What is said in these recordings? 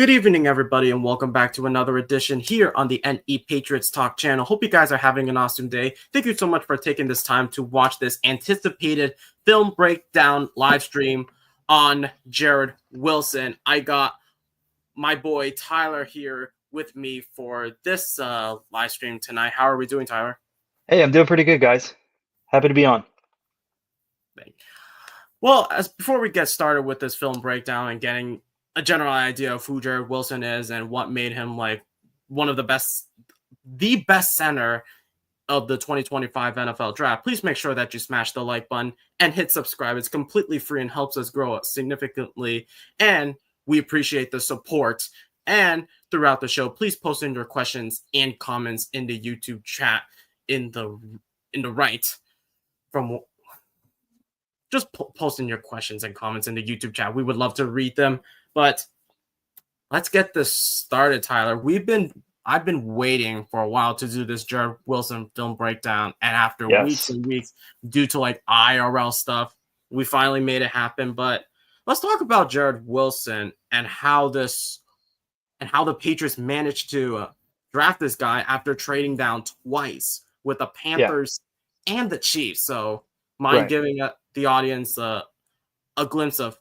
Good evening, everybody, and welcome back to another edition here on the NE Patriots Talk channel. Hope you guys are having an awesome day. Thank you so much for taking this time to watch this anticipated film breakdown live stream on Jared Wilson. I got my boy Tyler here with me for this live stream tonight. How are we doing, Tyler? Hey, I'm doing pretty good, guys. Happy to be on. Well, before we get started with this film breakdown and getting a general idea of who Jared Wilson is and what made him like one of the best center of the 2025 NFL draft, please make sure that you smash the like button and hit subscribe. It's completely free and helps us grow significantly, and we appreciate the support. And throughout the show, please post in your questions and comments in the YouTube chat in the right from just posting your questions and comments in the YouTube chat. We would love to read them. But let's get this started, Tyler. I've been waiting for a while to do this Jared Wilson film breakdown, and after weeks and weeks, due to like IRL stuff, we finally made it happen. But let's talk about Jared Wilson and how the Patriots managed to draft this guy after trading down twice with the Panthers and the Chiefs. So, mind giving the audience a glimpse of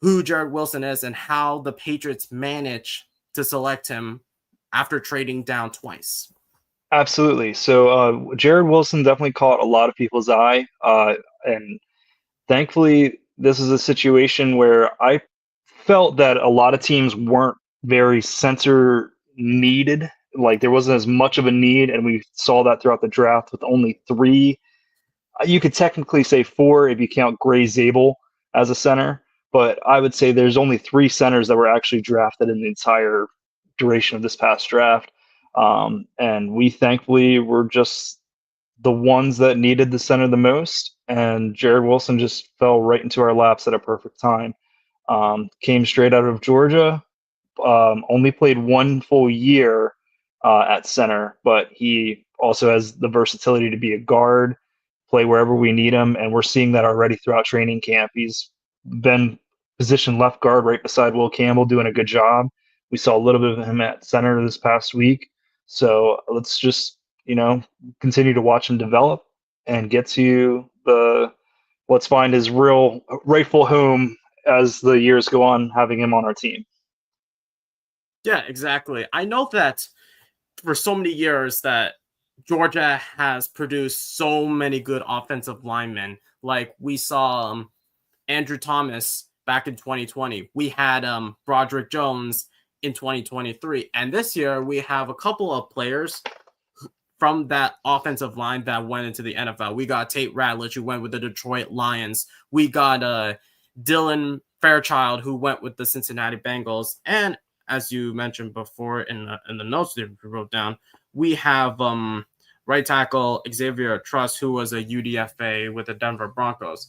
who Jared Wilson is and how the Patriots managed to select him after trading down twice. Absolutely. So Jared Wilson definitely caught a lot of people's eye. And thankfully, this is a situation where I felt that a lot of teams weren't very center needed. Like there wasn't as much of a need. And we saw that throughout the draft with only 3. You could technically say 4 if you count Gray Zabel as a center. But I would say there's only 3 centers that were actually drafted in the entire duration of this past draft. And we thankfully were just the ones that needed the center the most. And Jared Wilson just fell right into our laps at a perfect time. Came straight out of Georgia, only played 1 full year at center, but he also has the versatility to be a guard, play wherever we need him. And we're seeing that already throughout training camp. He's been positioned left guard right beside Will Campbell, doing a good job. We saw a little bit of him at center this past week. So let's just, continue to watch him develop and get to let's find his rightful home as the years go on, having him on our team. Yeah, exactly. I know that for so many years that Georgia has produced so many good offensive linemen. Like we saw Andrew Thomas back in 2020. We had Broderick Jones in 2023. And this year we have a couple of players from that offensive line that went into the NFL. We got Tate Ratledge, who went with the Detroit Lions. We got Dylan Fairchild, who went with the Cincinnati Bengals. And as you mentioned before in the notes that we wrote down, we have right tackle Xavier Truss, who was a UDFA with the Denver Broncos.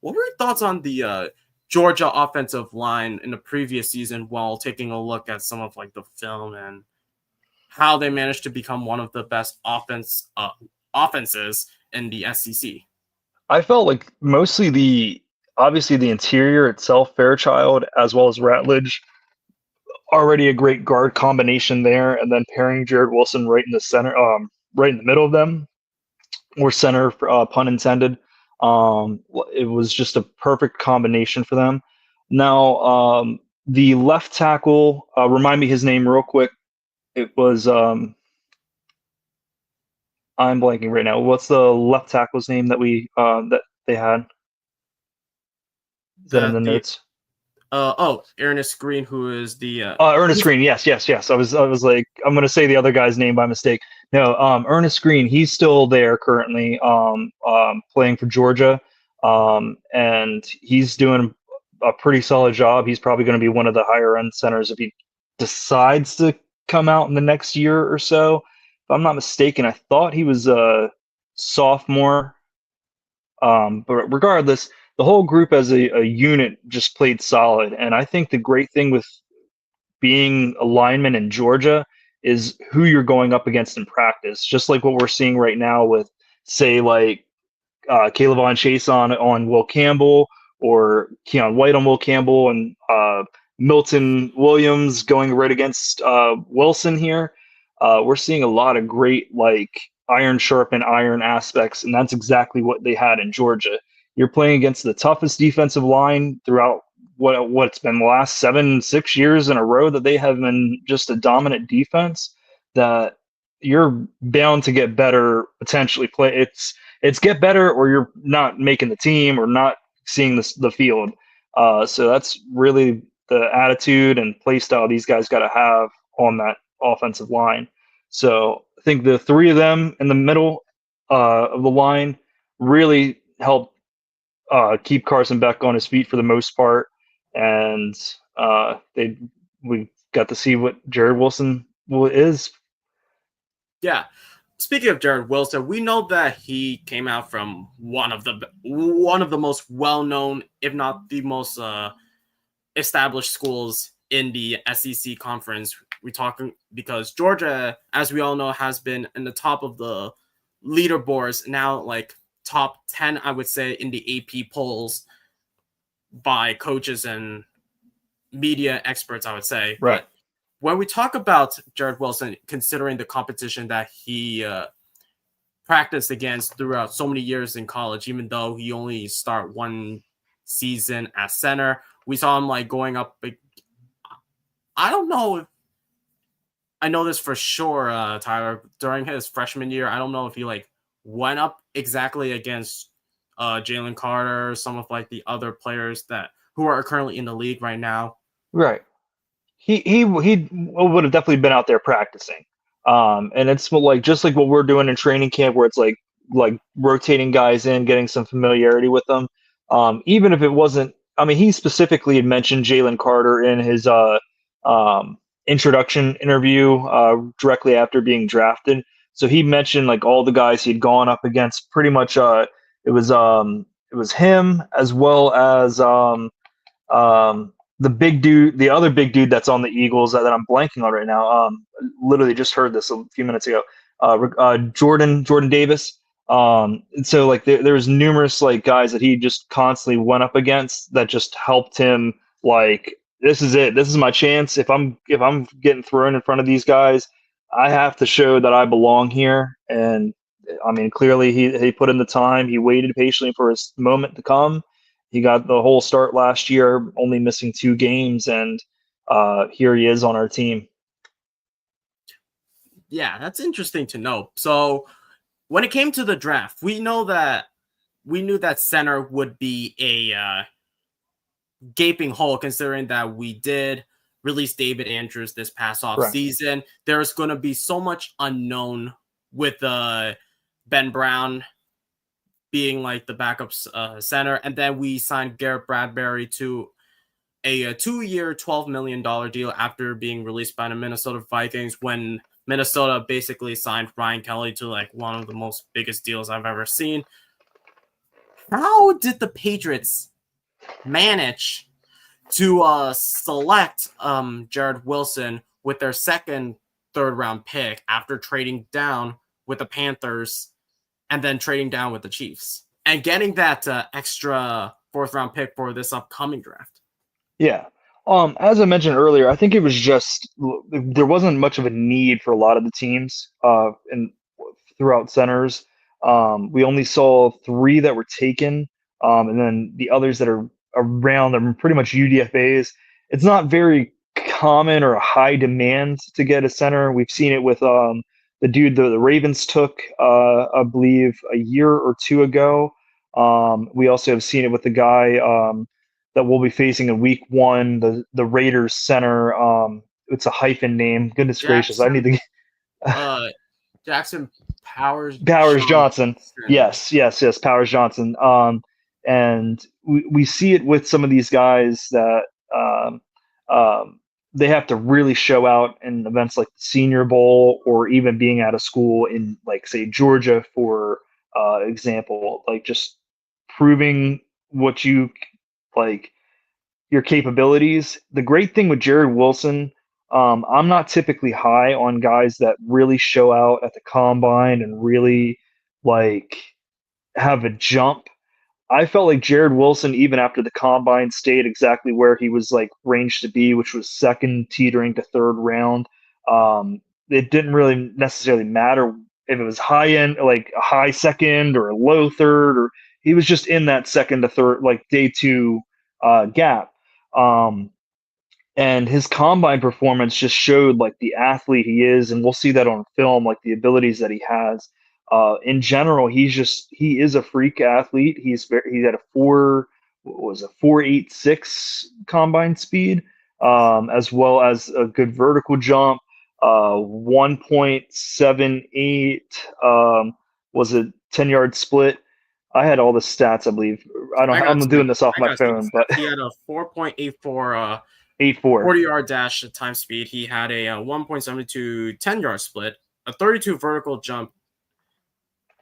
What were your thoughts on the Georgia offensive line in the previous season while taking a look at some of like the film and how they managed to become one of the best offenses in the SEC? I felt like mostly obviously the interior itself, Fairchild, as well as Ratledge, already a great guard combination there, and then pairing Jared Wilson right in the center, right in the middle of them, or center, pun intended. It was just a perfect combination for them. Now, the left tackle, remind me his name real quick. It was, I'm blanking right now. What's the left tackle's name that that they had? Is that in the notes? Ernest Green, who is the Ernest Green. Yes. I was like, I'm going to say the other guy's name by mistake. No, Ernest Green. He's still there currently, playing for Georgia, and he's doing a pretty solid job. He's probably going to be one of the higher end centers if he decides to come out in the next year or so. If I'm not mistaken, I thought he was a sophomore, but regardless, the whole group as a unit just played solid. And I think the great thing with being a lineman in Georgia is who you're going up against in practice. Just like what we're seeing right now with, say, like Caleb Chase on Will Campbell, or Keon White on Will Campbell, and Milton Williams going right against Wilson here. We're seeing a lot of great like iron sharpen iron aspects, and that's exactly what they had in Georgia. You're playing against the toughest defensive line throughout what's been the last 7, 6 years in a row that they have been just a dominant defense. That you're bound to get better potentially. It's get better or you're not making the team or not seeing the field. So that's really the attitude and play style these guys got to have on that offensive line. So I think the three of them in the middle of the line really help keep Carson Beck on his feet for the most part, and we got to see what Jared Wilson is. Yeah. Speaking of Jared Wilson, we know that he came out from one of the most well-known, if not the most established schools in the SEC conference. We're talking because Georgia, as we all know, has been in the top of the leaderboards now, like top 10, I would say, in the AP polls by coaches and media experts, I would say. Right. But when we talk about Jared Wilson, considering the competition that he practiced against throughout so many years in college, even though he only started one season at center, we saw him like going up. I don't know if I know this for sure, Tyler. During his freshman year, I don't know if he like went up exactly against Jalen Carter, some of like the other players that who are currently in the league right now. Right. He would have definitely been out there practicing. And it's like just like what we're doing in training camp, where it's like rotating guys in, getting some familiarity with them. Even if it wasn't, I mean, he specifically had mentioned Jalen Carter in his introduction interview directly after being drafted. So he mentioned like all the guys he'd gone up against. Pretty much, it was him as well as the big dude, the other big dude that's on the Eagles that I'm blanking on right now. Literally just heard this a few minutes ago. Jordan Davis. So like there was numerous like guys that he just constantly went up against that just helped him. Like this is it. This is my chance. If I'm getting thrown in front of these guys, I have to show that I belong here. And I mean, clearly he put in the time. He waited patiently for his moment to come. He got the whole start last year, only missing 2 games, and here he is on our team. Yeah, that's interesting to know. So when it came to the draft, we knew that center would be a gaping hole, considering that we did release David Andrews this past off Right. season. There's going to be so much unknown with Ben Brown being like the backup center, and then we signed Garrett Bradbury to a 2-year, $12 million deal after being released by the Minnesota Vikings, when Minnesota basically signed Ryan Kelly to like one of the most biggest deals I've ever seen. How did the Patriots manage to select Jared Wilson with their second, third-round pick after trading down with the Panthers and then trading down with the Chiefs and getting that extra fourth-round pick for this upcoming draft? Yeah. As I mentioned earlier, I think it was just there wasn't much of a need for a lot of the teams and throughout centers. We only saw 3 that were taken, and then the others that are around are pretty much UDFA's. It's not very common or a high demand to get a center. We've seen it with the dude the Ravens took, I believe, a year or 2 ago. We also have seen it with the guy that we'll be facing in week 1, the Raiders center. It's a hyphen name. Goodness gracious, I need to uh, Jackson Powers Johnson. Johnson. Yes, Powers Johnson. And we see it with some of these guys that they have to really show out in events like the Senior Bowl or even being out of school in, like, say, Georgia, for example, like just proving what you like your capabilities. The great thing with Jared Wilson, I'm not typically high on guys that really show out at the combine and really like have a jump. I felt like Jared Wilson, even after the combine, stayed exactly where he was like ranged to be, which was second, teetering to third round. Um, it didn't really necessarily matter if it was high end, like a high second or a low third, or he was just in that second to third, like day two gap. Um, and his combine performance just showed like the athlete he is, and we'll see that on film, like the abilities that he has. In general, he is a freak athlete. He had a what was a 4.86 combine speed, as well as a good vertical jump. 1.78 was a 10-yard split. I had all the stats, I believe. I'm doing this off I my got some phone, but stats. He had a 4.84 8.4. 40-yard dash at time speed. He had a 1.72 10-yard split, a 32 vertical jump,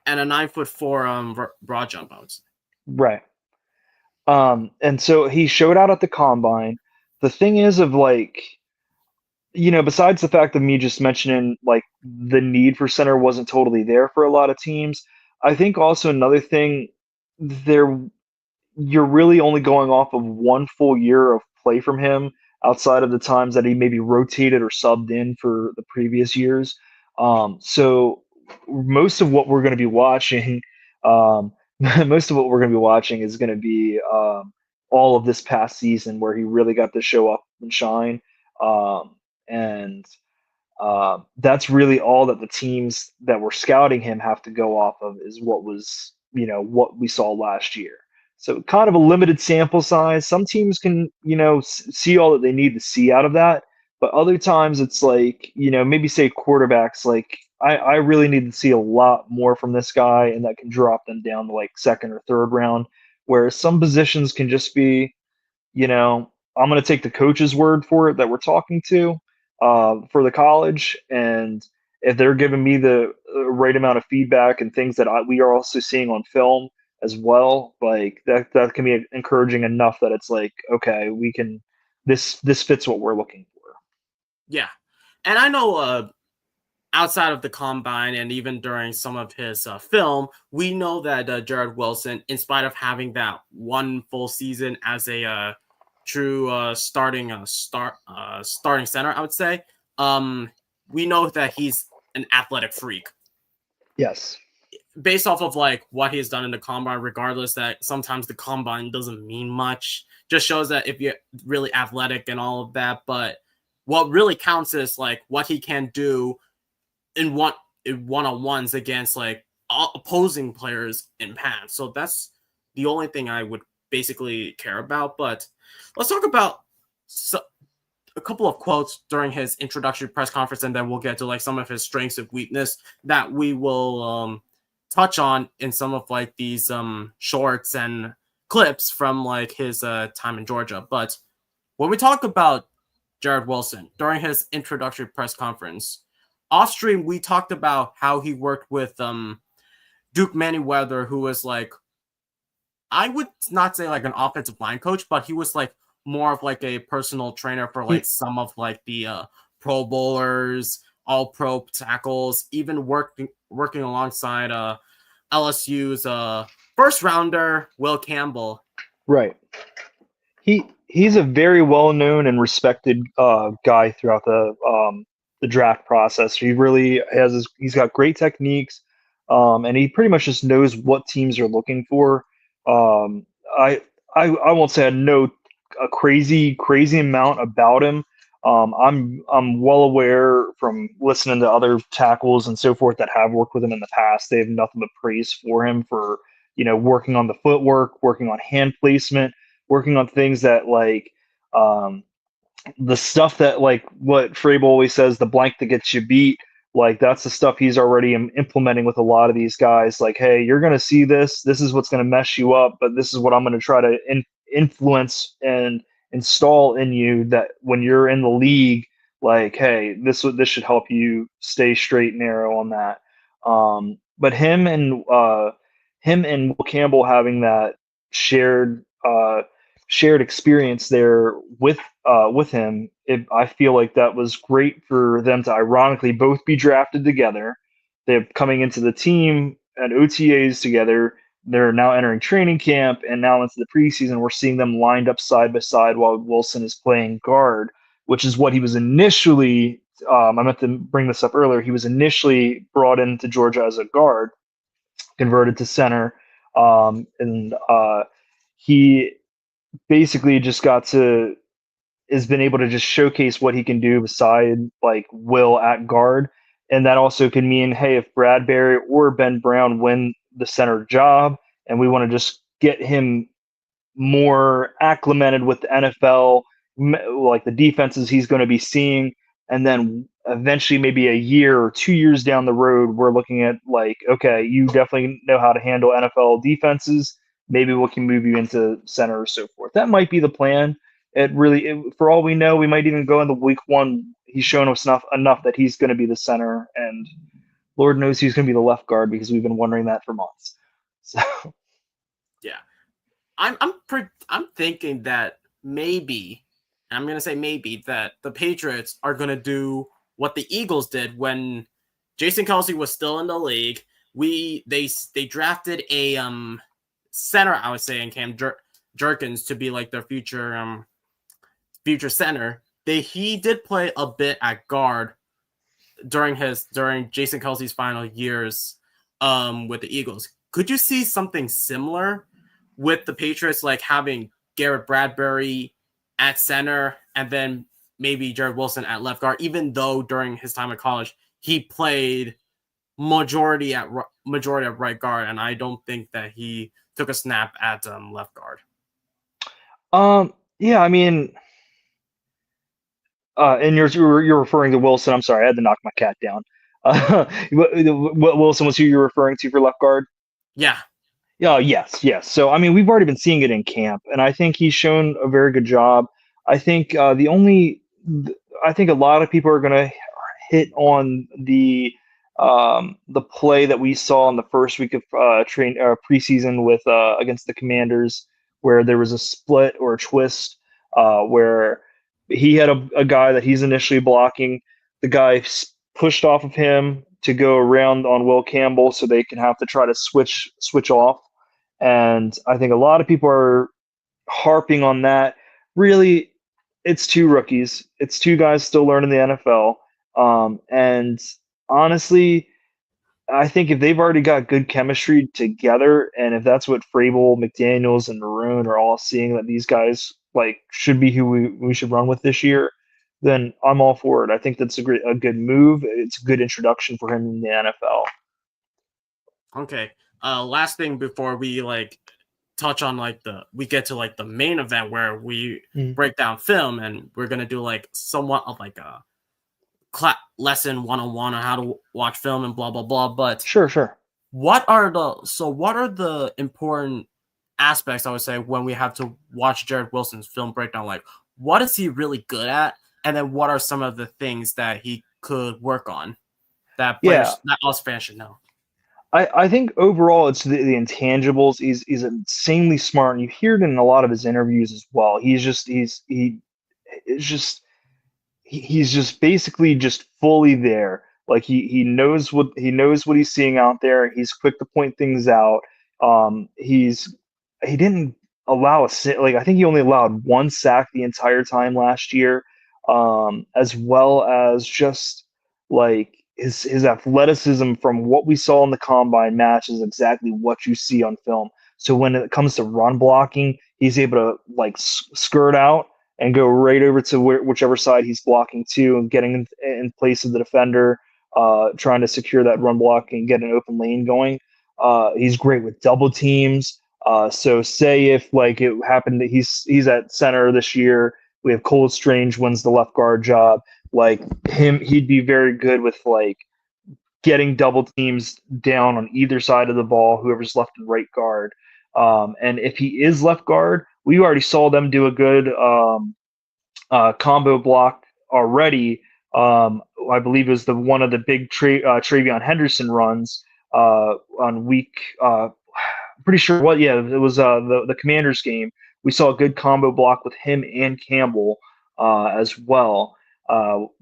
and a 9'4" broad jump. I would say. Right. And so he showed out at the combine. The thing is of like, besides the fact of me just mentioning like the need for center wasn't totally there for a lot of teams, I think also another thing there you're really only going off of one full year of play from him outside of the times that he maybe rotated or subbed in for the previous years. So most of what we're going to be watching, most of what we're going to be watching is going to be all of this past season where he really got to show up and shine. And That's really all that the teams that were scouting him have to go off of is what we saw last year. So kind of a limited sample size. Some teams can, see all that they need to see out of that, but other times it's like, maybe say quarterbacks, like I really need to see a lot more from this guy, and that can drop them down to like second or third round. Whereas some positions can just be, I'm going to take the coach's word for it that we're talking to for the college. And if they're giving me the right amount of feedback and things that we are also seeing on film as well, like that can be encouraging enough that it's like, okay, this fits what we're looking for. Yeah, and I know outside of the combine and even during some of his film, we know that Jared Wilson, in spite of having that one full season as a true starting center, I would say, we know that he's an athletic freak. Yes. Based off of like what he's done in the combine, regardless that sometimes the combine doesn't mean much, just shows that if you're really athletic and all of that, but what really counts is like what he can do in one-on-ones against like opposing players in pads. So that's the only thing I would basically care about. But let's talk about a couple of quotes during his introductory press conference, and then we'll get to like some of his strengths and weakness that we will touch on in some of like these shorts and clips from like his time in Georgia. But when we talk about Jared Wilson during his introductory press conference, off stream we talked about how he worked with Duke Manyweather, who was like, I would not say like an offensive line coach, but he was like more of like a personal trainer for like some of like the Pro Bowlers, All Pro tackles, even working alongside LSU's first rounder Will Campbell. Right. He's a very well known and respected guy throughout the draft process. He really he's got great techniques, and he pretty much just knows what teams are looking for. Um, I, I won't say I know a crazy amount about him. I'm well aware from listening to other tackles and so forth that have worked with him in the past. They have nothing but praise for him for working on the footwork, working on hand placement, working on things that like um, the stuff that like what Frable always says, the blank that gets you beat. Like that's the stuff he's already implementing with a lot of these guys. Like, hey, you're going to see this. This is what's going to mess you up, but this is what I'm going to try to influence and install in you. That when you're in the league, like, hey, this should help you stay straight and narrow on that. But him and Will Campbell having that shared shared experience there with him, I feel like that was great for them to ironically both be drafted together. They're coming into the team and OTAs together. they're now entering training camp, and now into the preseason, we're seeing them lined up side by side while Wilson is playing guard, which is what he was initially. I meant to bring this up earlier. He was initially brought into Georgia as a guard, converted to center, and he basically just got to has been able to just showcase what he can do beside like Will at guard. And that also could mean, hey, if Bradbury or Ben Brown win the center job and we want to just get him more acclimated with the NFL, like the defenses he's going to be seeing, and then eventually maybe a year or 2 years down the road, we're looking at like, okay, you definitely know how to handle NFL defenses. Maybe we can move you into center or so forth. That might be the plan. For all we know, we might even go into week one. He's shown us enough that he's going to be the center, and Lord knows he's going to be the left guard because we've been wondering that for months. So Yeah. I'm thinking that maybe, I'm gonna say maybe, that the Patriots are gonna do what the Eagles did when Jason Kelce was still in the league. They drafted a center, I would say, in Cam Jerkins to be like their future center. He did play a bit at guard during Jason Kelce's final years with the Eagles. Could you see something similar with the Patriots, like having Garrett Bradbury at center and then maybe Jared Wilson at left guard, even though during his time at college he played majority of right guard, and I don't think that he took a snap at left guard. yeah, I mean, and you're referring to Wilson. I'm sorry, I had to knock my cat down. Wilson was who you're referring to for left guard. Yeah. Yeah, yes. So I mean, we've already been seeing it in camp, and I think he's shown a very good job. I think I think a lot of people are going to hit on the play that we saw in the first week of preseason with against the Commanders, where there was a split or a twist, where he had a guy that he's initially blocking. The guy pushed off of him to go around on Will Campbell, so they can have to try to switch off. And I think a lot of people are harping on that. Really, it's two rookies. It's two guys still learning the NFL. And honestly, I think if they've already got good chemistry together, and if that's what Frable, McDaniels, and Maroon are all seeing that these guys like should be who we should run with this year, then I'm all for it. I think that's a good move. It's a good introduction for him in the NFL. Okay. Last thing before we like touch on like we get to like the main event where we break down film, and we're gonna do like somewhat of like a lesson 101 on how to watch film and blah blah blah. But sure. What are the important aspects, I would say, when we have to watch Jared Wilson's film breakdown? Like, what is he really good at, and then what are some of the things that he could work on that us fans should know? I think overall it's the intangibles. He's insanely smart, and you hear it in a lot of his interviews as well. He's just basically just fully there. Like he knows what he's seeing out there. He's quick to point things out. He didn't allow I think he only allowed one sack the entire time last year, as well as just like his athleticism from what we saw in the combine matches exactly what you see on film. So when it comes to run blocking, he's able to like skirt out and go right over to whichever side he's blocking to, and getting in place of the defender, trying to secure that run block and get an open lane going. He's great with double teams. So say if like it happened that he's at center this year, we have Cole Strange wins the left guard job. Like he'd be very good with like getting double teams down on either side of the ball, whoever's left and right guard. And if he is left guard, we already saw them do a good combo block already. I believe it was one of the big Travion Henderson runs on week. Pretty sure what? Yeah, it was the Commanders game. We saw a good combo block with him and Campbell as well.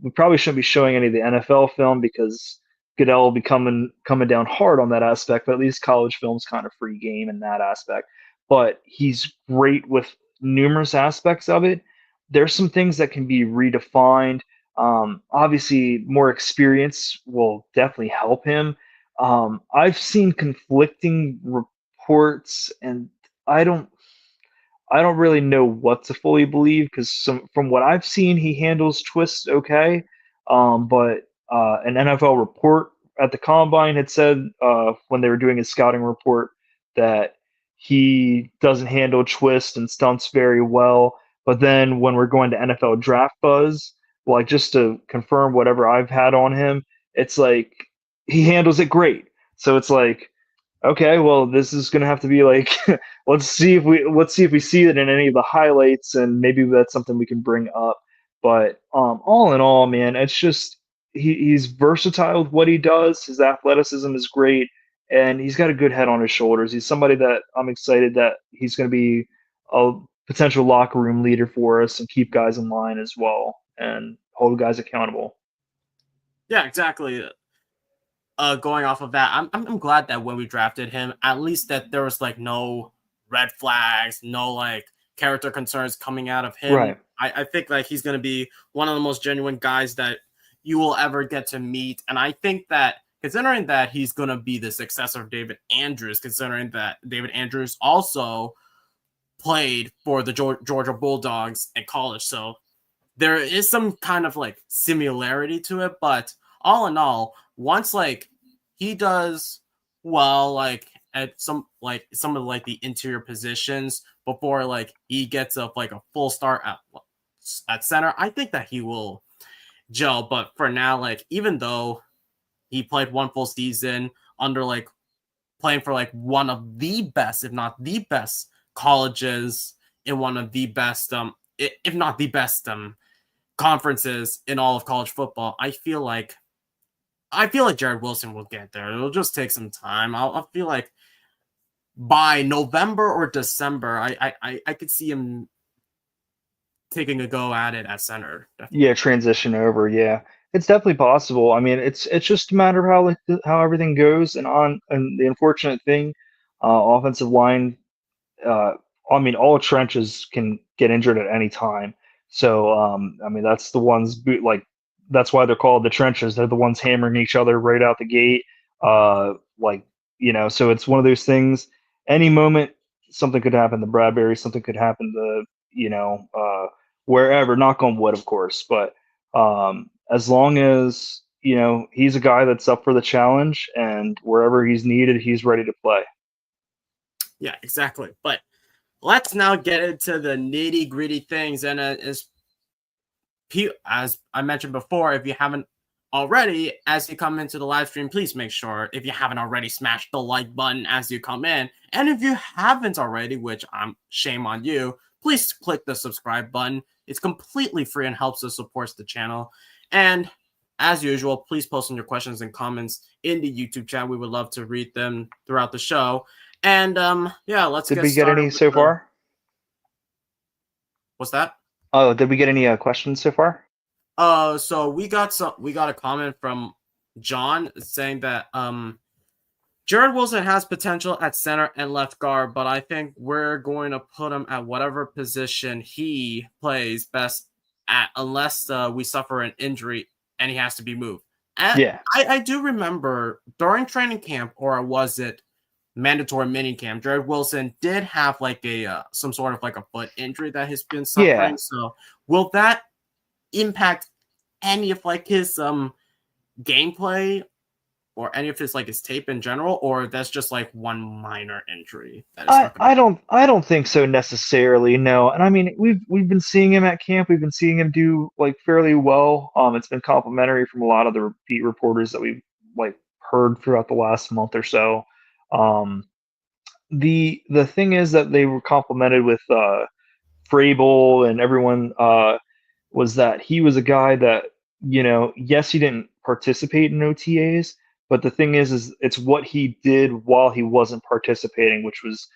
We probably shouldn't be showing any of the NFL film because Goodell will be coming down hard on that aspect, but at least college film's kind of free game in that aspect. But he's great with numerous aspects of it. There's some things that can be redefined. Obviously, more experience will definitely help him. I've seen conflicting reports, and I don't I don't really know what to fully believe because from what I've seen, he handles twists okay. But an NFL report at the combine had said when they were doing his scouting report that he doesn't handle twists and stunts very well. But then when we're going to NFL draft buzz, like just to confirm whatever I've had on him, it's like he handles it great. So it's like, okay, well, this is gonna have to be like let's see if we see it in any of the highlights, and maybe that's something we can bring up. But all in all, man, it's just he's versatile with what he does. His athleticism is great, and he's got a good head on his shoulders. He's somebody that I'm excited that he's going to be a potential locker room leader for us and keep guys in line as well and hold guys accountable. Yeah, exactly. Going off of that, I'm glad that when we drafted him, at least that there was like no red flags, no like character concerns coming out of him. Right. I think like he's gonna be one of the most genuine guys that you will ever get to meet. And I think that considering that he's gonna be the successor of David Andrews, considering that David Andrews also played for the Georgia Bulldogs at college. So there is some kind of like similarity to it, but all in all, once like he does well, like at some of like the interior positions before like he gets up like a full start at center, I think that he will gel. But for now, like even though he played one full season under like playing for like one of the best, if not the best colleges in one of the best, if not the best, conferences in all of college football, I feel like Jared Wilson will get there. It'll just take some time. I'll feel like by November or December, I could see him taking a go at it at center. Yeah, Definitely. transition over. Yeah, it's definitely possible. I mean, it's just a matter of how like how everything goes. And the unfortunate thing, offensive line uh, I mean, all trenches can get injured at any time. So, I mean, that's the ones like that's why they're called the trenches. They're the ones hammering each other right out the gate. Like so it's one of those things. Any moment, something could happen to Bradbury. Something could happen to wherever. Knock on wood, of course. But as long as he's a guy that's up for the challenge, and wherever he's needed, he's ready to play. Yeah, exactly. But let's now get into the nitty gritty things. And as I mentioned before, if you haven't already, as you come into the live stream, please make sure if you haven't already smashed the like button as you come in. And if you haven't already, which I'm shame on you, please click the subscribe button. It's completely free and helps us support the channel. And as usual, please post in your questions and comments in the YouTube chat. We would love to read them throughout the show. And yeah, let's Did get we get started any with so the far? what's that? Oh, did we get any questions so far? So we got a comment from John saying that Jared Wilson has potential at center and left guard, but I think we're going to put him at whatever position he plays best at, unless we suffer an injury and he has to be moved. And Yeah, I do remember during training camp, or was it mandatory mini camp, Jared Wilson did have like a some sort of like a foot injury that he's been yeah. suffering. So will that impact any of like his gameplay or any of his like his tape in general, or that's just like one minor injury that is I not going to. I don't I don't think so necessarily. No, and I mean we've been seeing him at camp. We've been seeing him do like fairly well. It's been complimentary from a lot of the beat reporters that we've like heard throughout the last month or so. Um, the thing is that they were complimented with Frable and everyone was that he was a guy that, yes, he didn't participate in OTAs, but the thing is it's what he did while he wasn't participating, which was,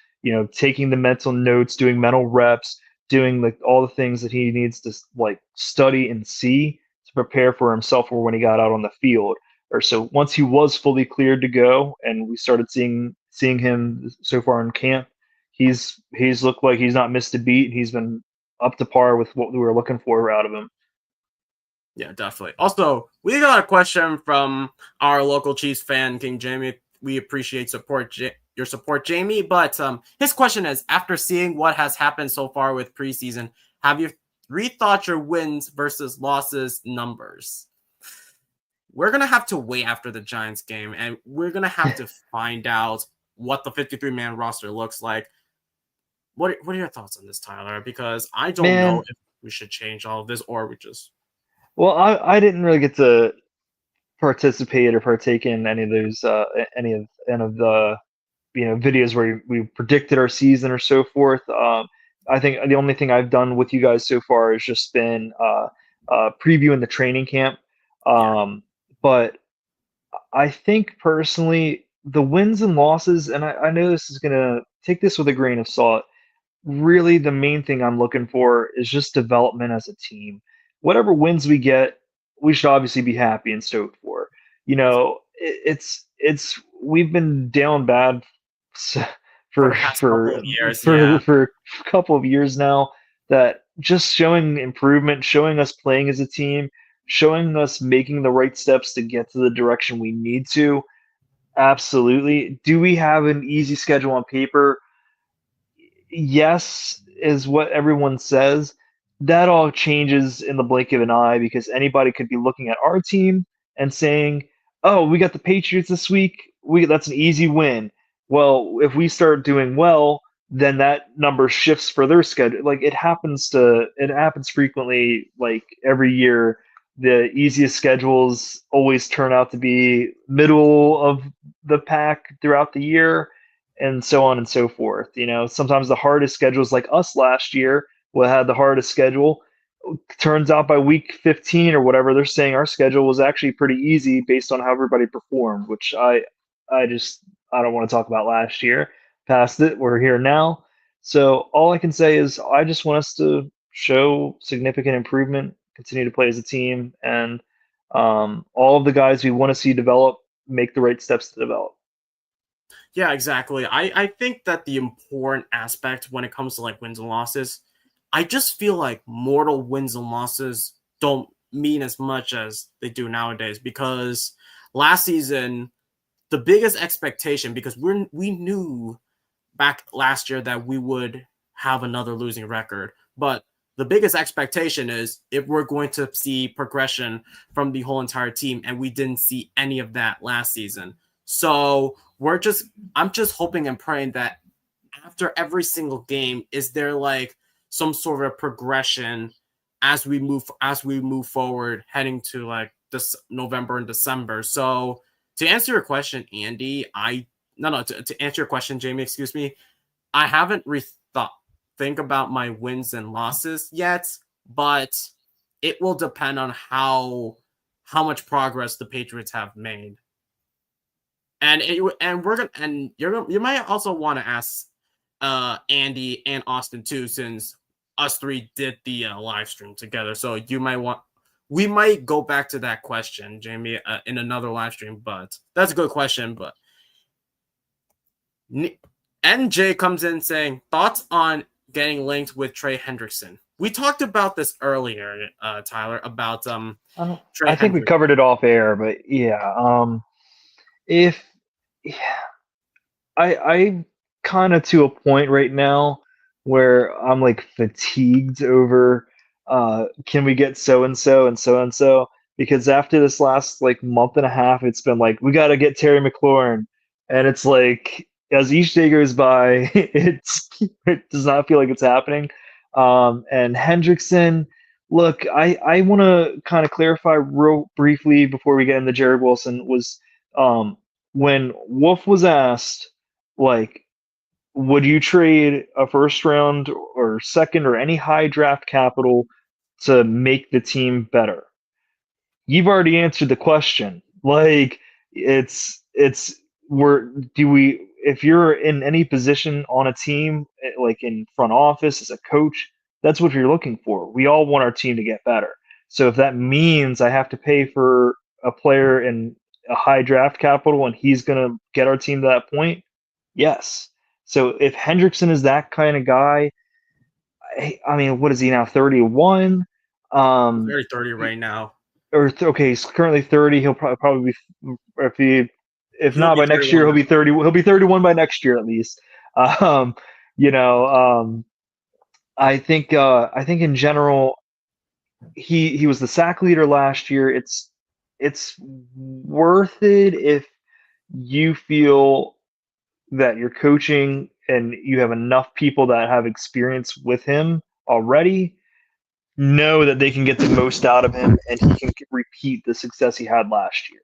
taking the mental notes, doing mental reps, doing like all the things that he needs to like study and see to prepare for himself for when he got out on the field. or so once he was fully cleared to go, and we started seeing him so far in camp, he's looked like he's not missed a beat. He's been up to par with what we were looking for out of him. Yeah, definitely. Also, we got a question from our local Chiefs fan, King Jamie. We appreciate your support, Jamie. But his question is: after seeing what has happened so far with preseason, have you rethought your wins versus losses numbers? We're gonna have to wait after the Giants game, and we're gonna have to find out what the 53-man roster looks like. What are your thoughts on this, Tyler? Because I don't know Man, if we should change all of this or we just well, I didn't really get to participate or partake in any of those any of the videos where we predicted our season or so forth. I think the only thing I've done with you guys so far has just been previewing the training camp. yeah. But I think personally, the wins and losses, and I know this is gonna take this with a grain of salt. Really, the main thing I'm looking for is just development as a team. Whatever wins we get, we should obviously be happy and stoked for. It's we've been down bad For for the past couple for of years, yeah. for a couple of years now. That just showing improvement, showing us playing as a team, showing us making the right steps to get to the direction we need to. Absolutely. Do we have an easy schedule on paper? Yes, is what everyone says. That all changes in the blink of an eye because anybody could be looking at our team and saying, "Oh, we got the Patriots this week. We That's an easy win." Well, if we start doing well, then that number shifts for their schedule. Like it happens frequently. Like every year, the easiest schedules always turn out to be middle of the pack throughout the year, and so on and so forth. Sometimes the hardest schedules, like us last year, we had the hardest schedule. Turns out by week 15 or whatever, they're saying our schedule was actually pretty easy based on how everybody performed, which I don't want to talk about last year. Past it, we're here now. So all I can say is I just want us to show significant improvement, continue to play as a team, and all of the guys we want to see develop make the right steps to develop. Yeah, exactly. I think that the important aspect when it comes to like wins and losses, I just feel like mortal wins and losses don't mean as much as they do nowadays because last season the biggest expectation because we knew back last year that we would have another losing record, but the biggest expectation is if we're going to see progression from the whole entire team, and we didn't see any of that last season. So I'm just hoping and praying that after every single game, is there like some sort of progression as we move forward, heading to like this November and December. So to answer your question, Andy, I no no to answer your question, Jamie, excuse me, I haven't rethought think about my wins and losses yet, but it will depend on how much progress the Patriots have made. And we're gonna and you might also want to ask Andy and Austin too, since us three did the live stream together. So we might go back to that question, Jamie, in another live stream. But that's a good question. But NJ comes in saying thoughts on getting linked with Trey Hendrickson. We talked about this earlier, Tyler, about Trey I think we Hendrickson. covered it off air, but yeah, if yeah, I'm kind of to a point right now where I'm like fatigued over can we get so and so and so and so, because after this last like month and a half it's been like we got to get Terry McLaurin, and it's like as each day goes by it does not feel like it's happening. And Hendrickson, look, I want to kind of clarify real briefly before we get into Jared Wilson. Was when Wolf was asked, like, would you trade a first round or second or any high draft capital to make the team better? You've already answered the question. Like, it's where do we if you're in any position on a team, like in front office as a coach, that's what you're looking for. We all want our team to get better. So if that means I have to pay for a player in a high draft capital and he's going to get our team to that point, yes. So if Hendrickson is that kind of guy, I mean, what is he now? 31. Very 30 right now. Okay, he's currently 30. He'll probably be if He'll not be by next 31 year, he'll next be 30. He'll be 31 by next year at least. Um, you know, I think in general, he was the sack leader last year. It's worth it if you feel that you're coaching and you have enough people that have experience with him already, know that they can get the most out of him and he can repeat the success he had last year.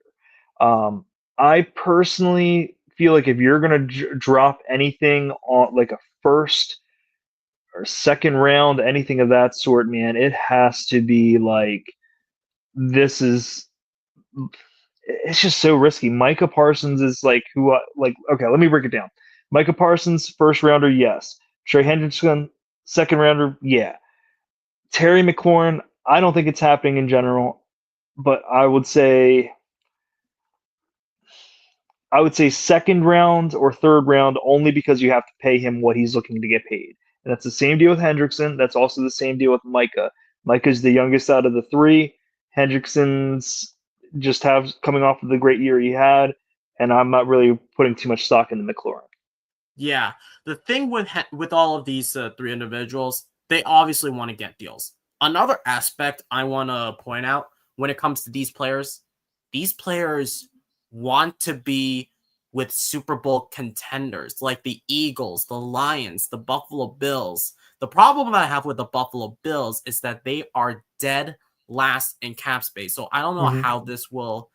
I personally feel like if you're going to drop anything on like a first or second round, anything of that sort, man, it has to be like this is it's just so risky. Micah Parsons is like who like okay, let me break it down. Micah Parsons, first rounder, yes. Trey Hendrickson, second rounder, yeah. Terry McLaurin, I don't think it's happening in general, but I would say second round or third round only because you have to pay him what he's looking to get paid. And that's the same deal with Hendrickson. That's also the same deal with Micah. Micah's the youngest out of the three. Hendrickson's just have coming off of the great year he had, and I'm not really putting too much stock in the McLaurin. Yeah, the thing with all of these three individuals, they obviously want to get deals. Another aspect I want to point out when it comes to these players want to be with Super Bowl contenders like the Eagles, the Lions, the Buffalo Bills. The problem that I have with the Buffalo Bills is that they are dead last in cap space. So I don't know how this will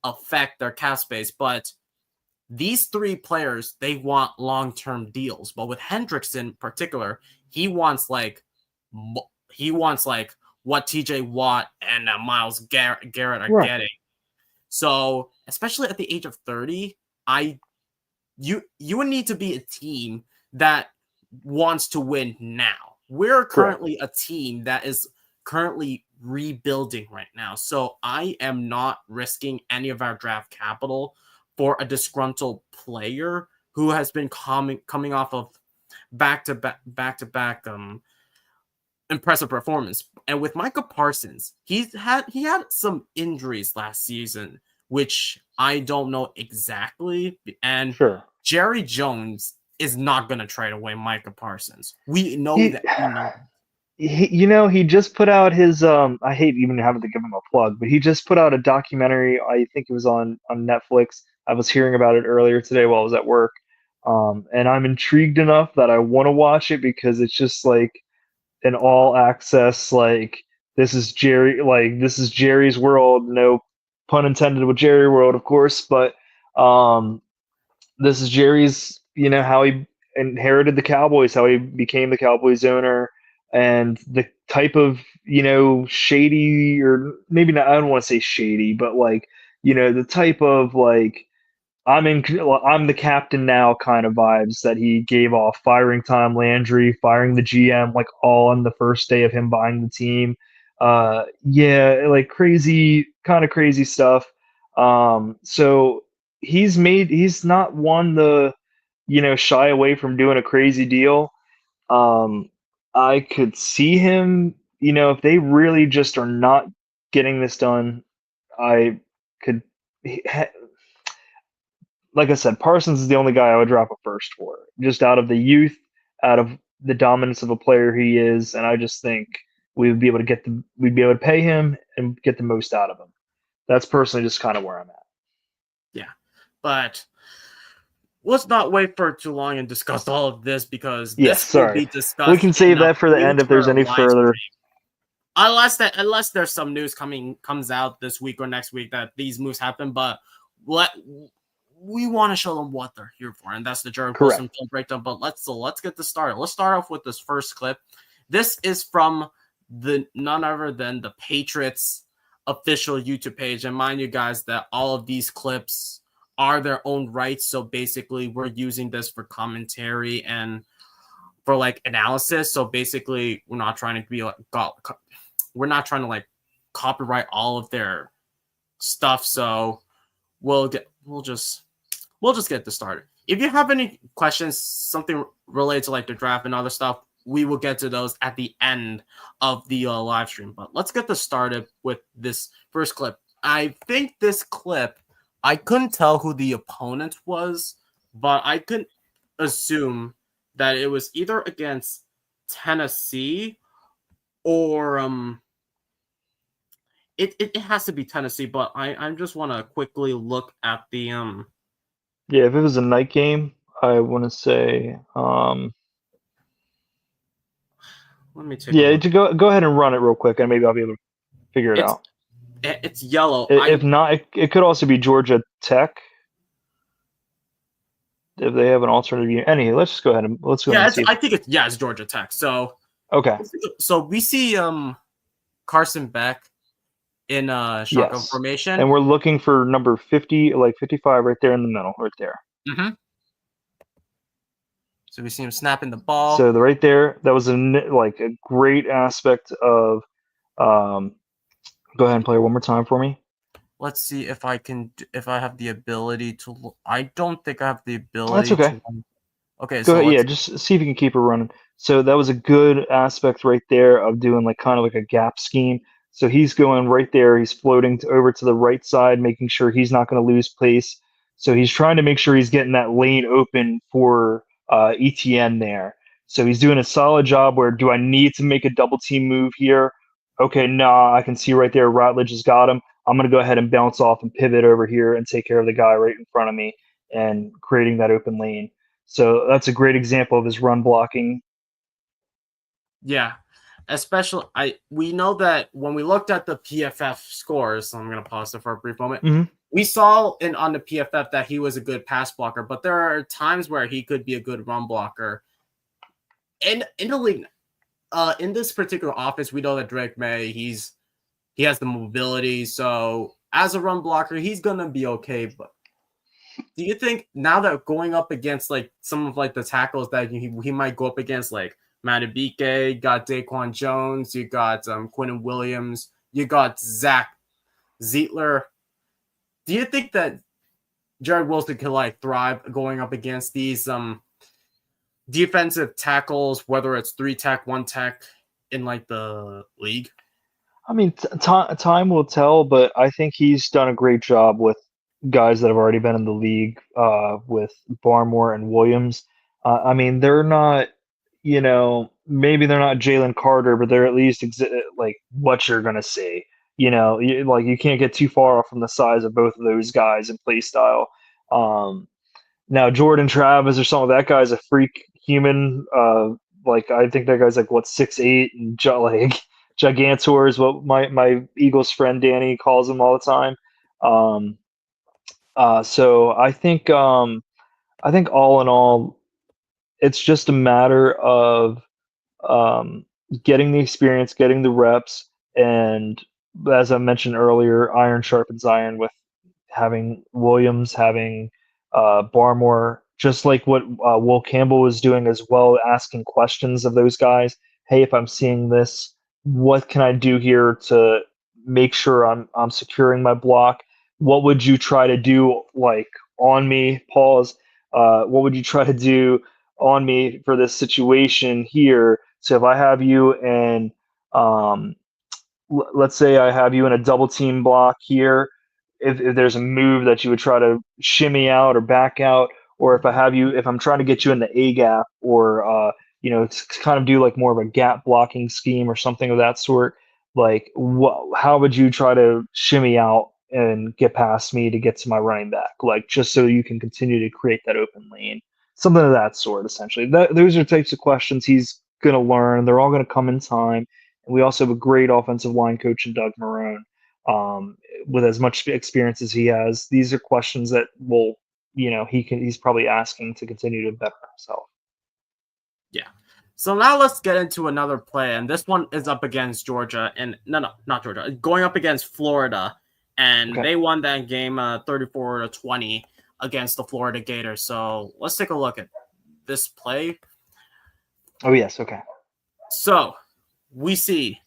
affect their cap space, but these three players, they want long-term deals. But with Hendrickson in particular, he wants like what TJ Watt and Miles Garrett are Right. getting. So, especially at the age of 30, you would need to be a team that wants to win now. We're currently a team that is currently rebuilding right now. So I am not risking any of our draft capital for a disgruntled player who has been coming off of back to back impressive performance. And with Micah Parsons, he had some injuries last season, which I don't know exactly. And Sure. Jerry Jones is not going to trade away Micah Parsons. We know that. We know that. He just put out his I hate even having to give him a plug, but he just put out a documentary. I think it was on Netflix. I was hearing about it earlier today while I was at work. And I'm intrigued enough that I want to watch it because it's just like an all access like this is Jerry's world, no pun intended with Jerry world, of course, but this is Jerry's, how he inherited the Cowboys, how he became the Cowboys owner, and the type of, shady, or maybe not, I don't want to say shady, but like, the type of like, I'm the captain now kind of vibes that he gave off, firing Tom Landry, firing the GM, like all on the first day of him buying the team. Yeah, like kind of crazy stuff. So he's not one to, shy away from doing a crazy deal. Um, I could see him, if they really just are not getting this done, I could, like I said, Parsons is the only guy I would drop a first for, just out of the youth, out of the dominance of a player he is, and I just think we'd be able to pay him and get the most out of him. That's personally just kind of where I'm at. Yeah, but let's not wait for too long and discuss all of this because Yes, this will sorry. be We discussed can in save a that for the end if there's future any live further. stream. Unless there's some news comes out this week or next week that these moves happen, but we want to show them what they're here for, and that's the Jared Wilson film breakdown. But let's get this started. Let's start off with this first clip. This is from none other than the Patriots official YouTube page, and mind you guys that all of these clips are their own rights. So basically, we're using this for commentary and for like analysis. So basically, we're not trying to be like we're not trying to like copyright all of their stuff. So we'll just get this started. If you have any questions, something related to like the draft and other stuff, we will get to those at the end of the live stream. But let's get this started with this first clip. I think this clip, I couldn't tell who the opponent was, but I could assume that it was either against Tennessee or it has to be Tennessee, but I just want to quickly look at the Yeah, if it was a night game, I want to say let me take a yeah, look. to go ahead and run it real quick, and maybe I'll be able to figure it It's out. it's yellow. If not, it could also be Georgia Tech if they have an alternative unit. Anyway, let's just go ahead and see. I think it's Georgia Tech. So Okay. we see Carson Beck in shotgun Yes. And formation. we're looking for number 50, like 55 right there in the middle, right there. Mm-hmm. So we see him snapping the ball. So right there, that was a great aspect of. Go ahead and play it one more time for me. Let's see if I have the ability to. I don't think I have the That's ability okay. to. Okay, Go so ahead. Yeah, just see if you can keep it running. So that was a good aspect right there of doing like kind of like a gap scheme. So he's going right there. He's floating over to the right side, making sure he's not going to lose pace. So he's trying to make sure he's getting that lane open for ETN there. So he's doing a solid job. Where do I need to make a double team move here? Okay, nah, I can see right there. Routledge has got him. I'm going to go ahead and bounce off and pivot over here and take care of the guy right in front of me and creating that open lane. So that's a great example of his run blocking. Yeah, especially we know that when we looked at the PFF scores, so I'm going to pause it for a brief moment. Mm-hmm. We saw on the PFF that he was a good pass blocker, but there are times where he could be a good run blocker. In the league, in this particular offense, we know that Drake May, he has the mobility, so as a run blocker, he's gonna be okay. But do you think now that going up against like some of like the tackles that he might go up against, like Matabike, got Daquan Jones, you got Quinnen Williams, you got Zach Zietler. Do you think that Jared Wilson could like thrive going up against these defensive tackles, whether it's 3-tech, 1-tech in like the league? I mean, time will tell, but I think he's done a great job with guys that have already been in the league, with Barmore and Williams. I mean, they're not, maybe they're not Jalen Carter, but they're at least like what you're gonna see. Like you can't get too far off from the size of both of those guys and play style. Now Jordan Travis or something, that guy's a freak human. Like I think that guy's like what 6'8" and like Gigantor is what my Eagles friend Danny calls him all the time. So I think all in all, it's just a matter of um, getting the experience, getting the reps, and as I mentioned earlier, iron sharpens iron with having Williams, having Barmore, just like what Will Campbell was doing as well, asking questions of those guys. Hey, if I'm seeing this, what can I do here to make sure I'm securing my block? What would you try to do, like on me? Pause. What would you try to do on me for this situation here? So if I have you in, let's say I have you in a double team block here, if there's a move that you would try to shimmy out or back out, or if I'm trying to get you in the A gap, or kind of do like more of a gap blocking scheme or something of that sort, like how would you try to shimmy out and get past me to get to my running back, like just so you can continue to create that open lane, something of that sort. Essentially, those are types of questions he's going to learn. They're all going to come in time. And we also have a great offensive line coach in Doug Marrone. With as much experience as he has, these are questions that he's probably asking to continue to better himself. Yeah. So now let's get into another play, and this one is up against Georgia, and no, not Georgia, going up against Florida, and they won that game 34-20 against the Florida Gators. So let's take a look at this play. Oh yes, okay. So we see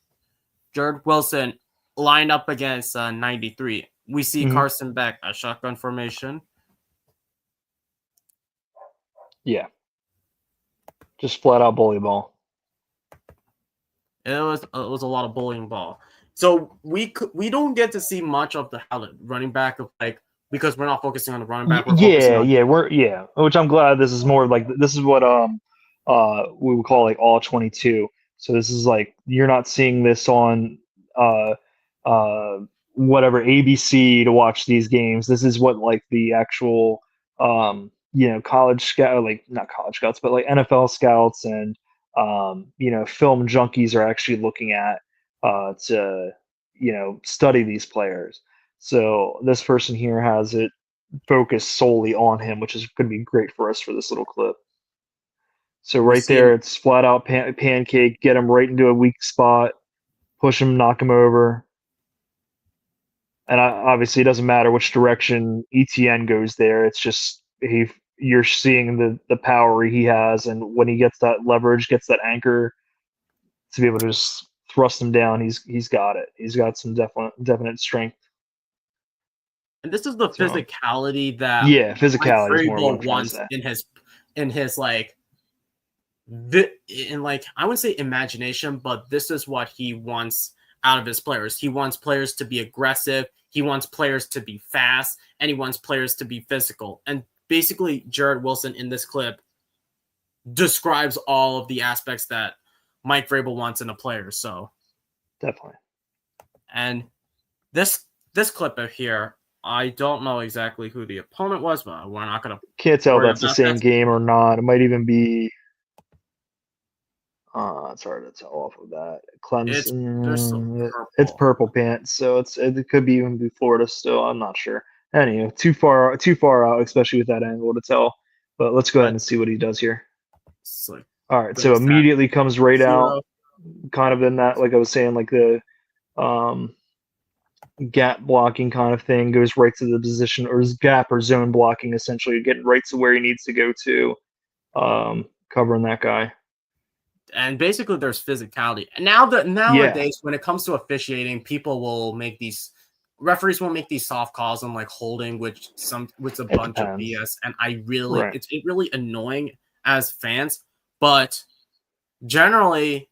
Jared Wilson line up against 93. We see Mhm. Carson Beck, a shotgun formation. Yeah, just flat out bully ball. It was a lot of bullying ball. So we don't get to see much of how the running back of like because we're not focusing on the running back. We're focusing Yeah, on yeah, which I'm glad this is more like this is what we would call like all 22. So this is like you're not seeing this on uh uh whatever ABC to watch these games. This is what like the actual college scout, like not college scouts, but like NFL scouts and film junkies are actually looking at to study these players. So this person here has it focus solely on him, which is going to be great for us for this little clip. So we right see there, it's flat out pancake, get him right into a weak spot, push him, knock him over. And obviously, it doesn't matter which direction ETN goes there. It's just you're seeing the power he has, and when he gets that leverage, gets that anchor to be able to just thrust him down, he's got it. He's got some definite strength. and this is the So physicality that yeah, Mike physicality is more what Vrabel I'm trying to wants say. in his like in like I wouldn't say imagination, but this is what he wants out of his players. He wants players to be aggressive, he wants players to be fast, and he wants players to be physical. And basically, Jared Wilson in this clip describes all of the aspects that Mike Vrabel wants in a player. So, Definitely. and this clip of here, I don't know exactly who the opponent was, but we're not going to Can't tell if worry that's the about same that. game or not. It might even be. It's hard to tell off of that. It's there's some Clemson. It's purple. purple pants, so it could be even be Florida still. I'm not sure. Anyway, too far out, especially with that angle to tell. But let's go ahead But and see what he does here. it's like All right, so goes that immediately comes right out, zero. kind of in that, like I was saying, like the um, gap blocking kind of thing, goes right to the position or gap or zone blocking, essentially, getting right to where he needs to go to, covering that guy. And basically there's physicality. And now that Yeah, nowadays, when it comes to officiating, people will make these referees will make these soft calls on like holding, which a it bunch of depends. BS. And I really Right. it's really annoying as fans. But generally,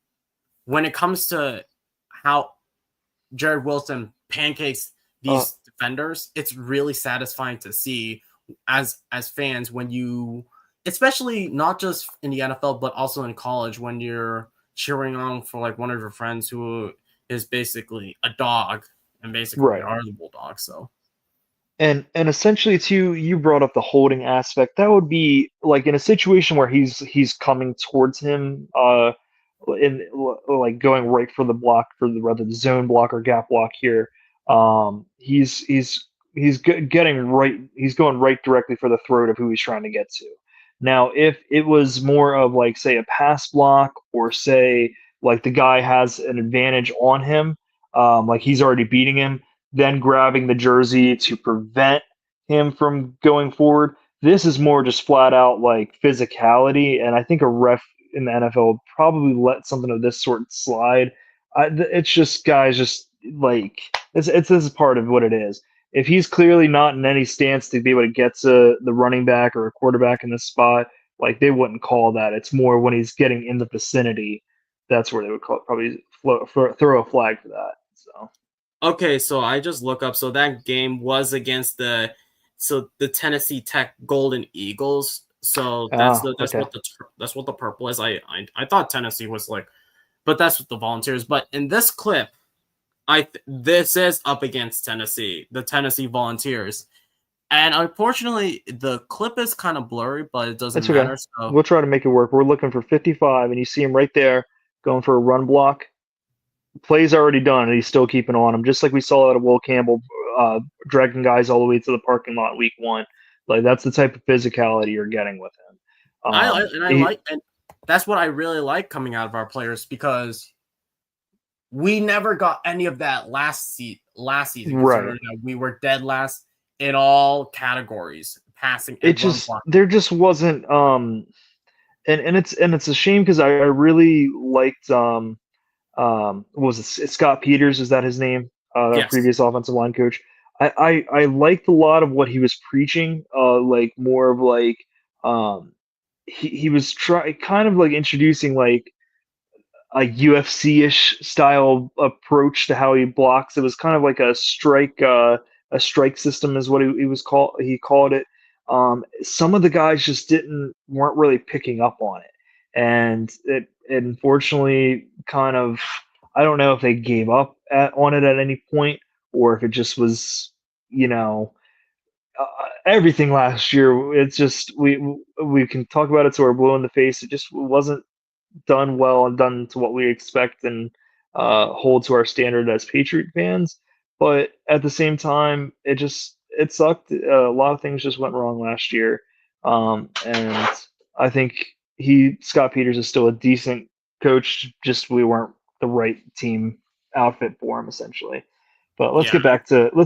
when it comes to how Jared Wilson pancakes Uh, these defenders, it's really satisfying to see as fans when you, especially not just in the NFL but also in college, when you're cheering on for like one of your friends who is basically a dog, and basically we right. are the Bulldogs. So And essentially too, you brought up the holding aspect. That would be like in a situation where he's coming towards him, in like going right for the block for the rather the zone block or gap block here. Getting right. He's going right directly for the throat of who he's trying to get to. Now, if it was more of like say a pass block or say like the guy has an advantage on him, like he's already beating him, then grabbing the jersey to prevent him from going forward. This is more just flat out like physicality, and I think a ref in the NFL would probably let something of this sort slide. It's just guys, just like it's this is part of what it is. If he's clearly not in any stance to be able to get to the running back or a quarterback in this spot, like they wouldn't call that. It's more when he's getting in the vicinity. That's where they would probably throw a flag for that. So. okay, so I just look up. So that game was against the Tennessee Tech Golden Eagles. So Okay. that's what the purple is. I thought Tennessee was like, but that's what the Volunteers. But in this clip, this is up against Tennessee, the Tennessee Volunteers, and unfortunately the clip is kind of blurry, but it doesn't That's okay. matter. So We'll try to make it work. We're looking for 55, and you see him right there going for a run block. Play's already done, and he's still keeping on him, just like we saw out of Will Campbell, dragging guys all the way to the parking lot week one. Like that's the type of philosophy you're getting with him. I like, and that's what I really like coming out of our players, because we never got any of that last season, right. considering that we were dead last in all categories, passing It and run just block. there just wasn't and it's a shame because I really liked what was it, Scott Peters, is that his name? Our Yes. previous offensive line coach. I liked a lot of what he was preaching. Like more of like he was kind of like introducing like a UFC-ish style approach to how he blocks. It was kind of like a strike system is what he called it. Some of the guys just didn't weren't really picking up on it, and it unfortunately kind of I don't know if they gave up on it at any point or if it just was you know everything last year. It's just we can talk about it so we're blue in the face. It just wasn't done well and done to what we expect and hold to our standard as Patriot fans. But at the same time, it sucked. A lot of things just went wrong last year, and I think Scott Peters is still a decent coach. Just we weren't the right team outfit for him essentially. But Yeah. let's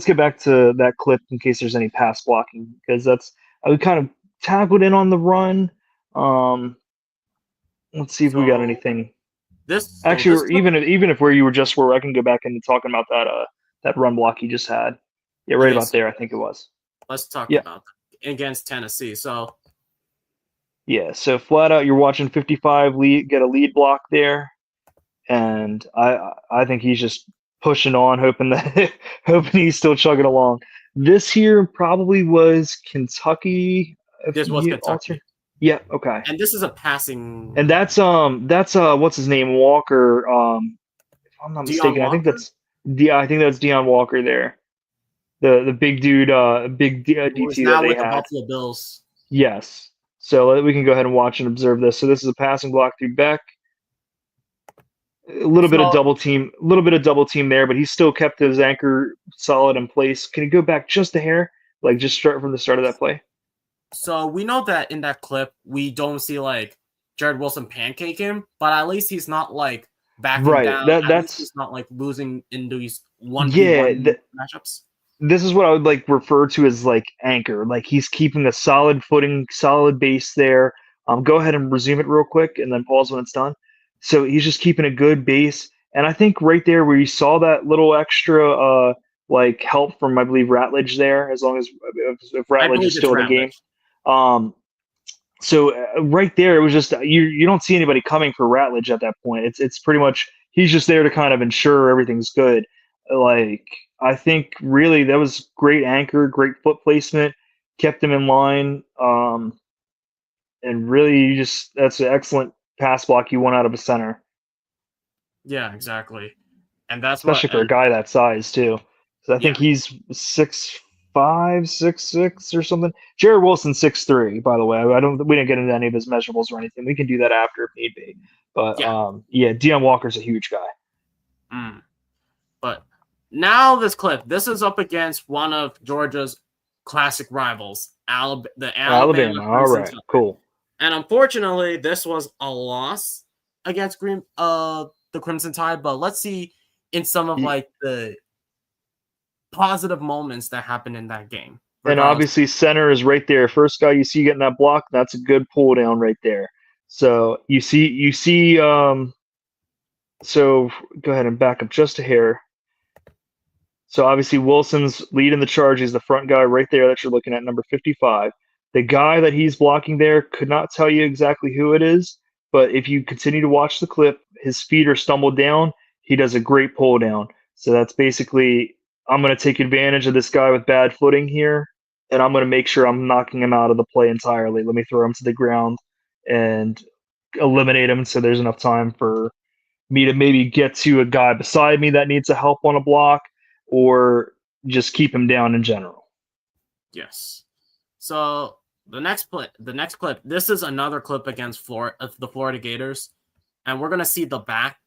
get back to that clip in case there's any pass blocking because that's we kind of tackled in on the run. Um, Let's see if we got So anything. this Actually, clip, even if where you were just where I can go back into talking about that run block you just had. Yeah, right okay, about so there. I think it was. let's talk Yeah, about that against Tennessee. So yeah. So flat out, you're watching 55 lead get a lead block there, and I think he's just pushing on, hoping that hoping he's still chugging along. This here probably was Kentucky. If this was you alter. Kentucky, Yeah. Okay. and this is a passing And that's what's his name Walker. If I'm not Dion mistaken, Walker, I think that's Deion Walker there, the big dude, who is DT that now they with the had. Buffalo Bills. Yes. So we can go ahead and watch and observe this. So this is a passing block through Beck. So A little bit of double team there, but he still kept his anchor solid in place. Can you go back just a hair, like just start from the start of that play? So we know that in that clip, we don't see like Jared Wilson pancake him, but at least he's not like backing Right. down. At least That's he's not like losing in these yeah. 1v1 matchups. This is what I would like refer to as like anchor. Like he's keeping a solid footing, solid base there. Go ahead and resume it real quick and then pause when it's done. So he's just keeping a good base. And I think right there where you saw that little extra like help from I believe Ratledge there, as long as if I Ratledge believe is it's still in the game. Ratledge. Um, so right there, it was just you don't see anybody coming for Ratledge at that point. It's pretty much he's just there to kind of ensure everything's good. Like I think really that was great anchor, great foot placement, kept him in line, and really you just that's an excellent pass block you won out of a center, Yeah, exactly. And that's what especially for a guy that size too. So I yeah. think he's 6'5", 6'6", or something. Jared Wilson 6'3", by the way. We didn't get into any of his measurables or anything. We can do that after if need be. But Yeah. yeah, Deion Walker's a huge guy. Mm. But now this clip, this is up against one of Georgia's classic rivals, the Alabama Alabama. All Crimson right, Tide. cool. And unfortunately, this was a loss against the Crimson Tide. But let's see in some of like the positive moments that happened in that game. And Regardless, obviously, center is right there. First guy you see getting that block, that's a good pull down right there. So you see. So go ahead and back up just a hair. So obviously Wilson's leading the charge. He's the front guy right there that you're looking at, number 55. The guy that he's blocking there could not tell you exactly who it is, but if you continue to watch the clip, his feet are stumbled down. He does a great pull down. So that's basically I'm going to take advantage of this guy with bad footing here, and I'm going to make sure I'm knocking him out of the play entirely. Let me throw him to the ground and eliminate him so there's enough time for me to maybe get to a guy beside me that needs a help on a block or just keep him down in general. yes. So the next clip. This is another clip against the Florida Gators, and we're gonna see the back.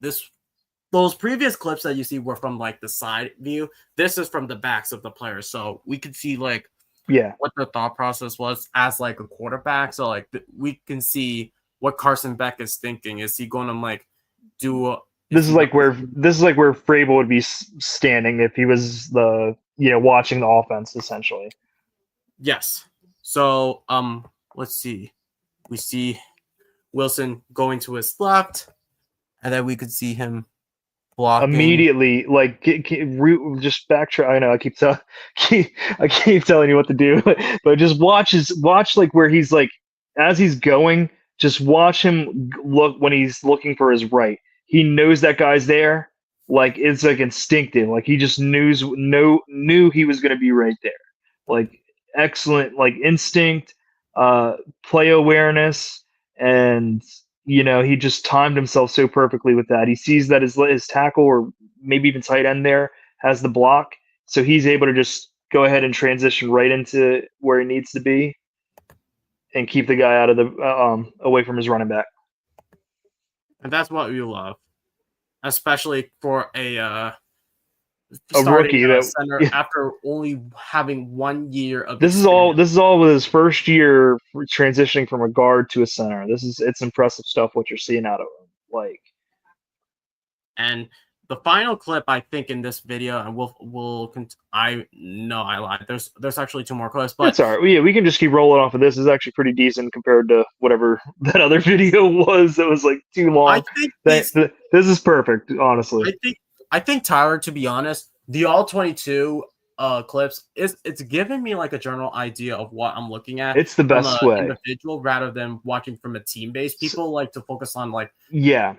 Those previous clips that you see were from like the side view. This is from the backs of the players, so we could see like what the thought process was as like a quarterback. So like we can see what Carson Beck is thinking. Is he going to like do? This is like where Frable would be standing if he was watching the offense essentially. Yes. So let's see. We see Wilson going to his left, and then we could see him blocking. immediately, like just backtrack. I know I I keep telling you what to do, but just watch like where he's like as he's going, just watch him look when he's looking for his right. He knows that guy's there. Like it's like instinctive. Like he just knew he was going to be right there. Like excellent like instinct, play awareness, and he just timed himself so perfectly with that. He sees that his tackle or maybe even tight end there has the block, so he's able to just go ahead and transition right into where he needs to be and keep the guy out of the away from his running back. And that's what we love, especially for a starting rookie that center after only having 1 year of this experience. is all with his first year transitioning from a guard to a center. It's impressive stuff what you're seeing out of him. Like, and the final clip I think in this video, and I know I lied. There's actually 2 more clips, but that's all right. Yeah, we can just keep rolling off of this. It's actually pretty decent compared to whatever that other video was. That was like too long. I think This is perfect, honestly. I think Tyler, to be honest, the all 22 clips it's giving me like a general idea of what I'm looking at. It's the best from an way. individual rather than watching from a team base. People like to focus on like yeah.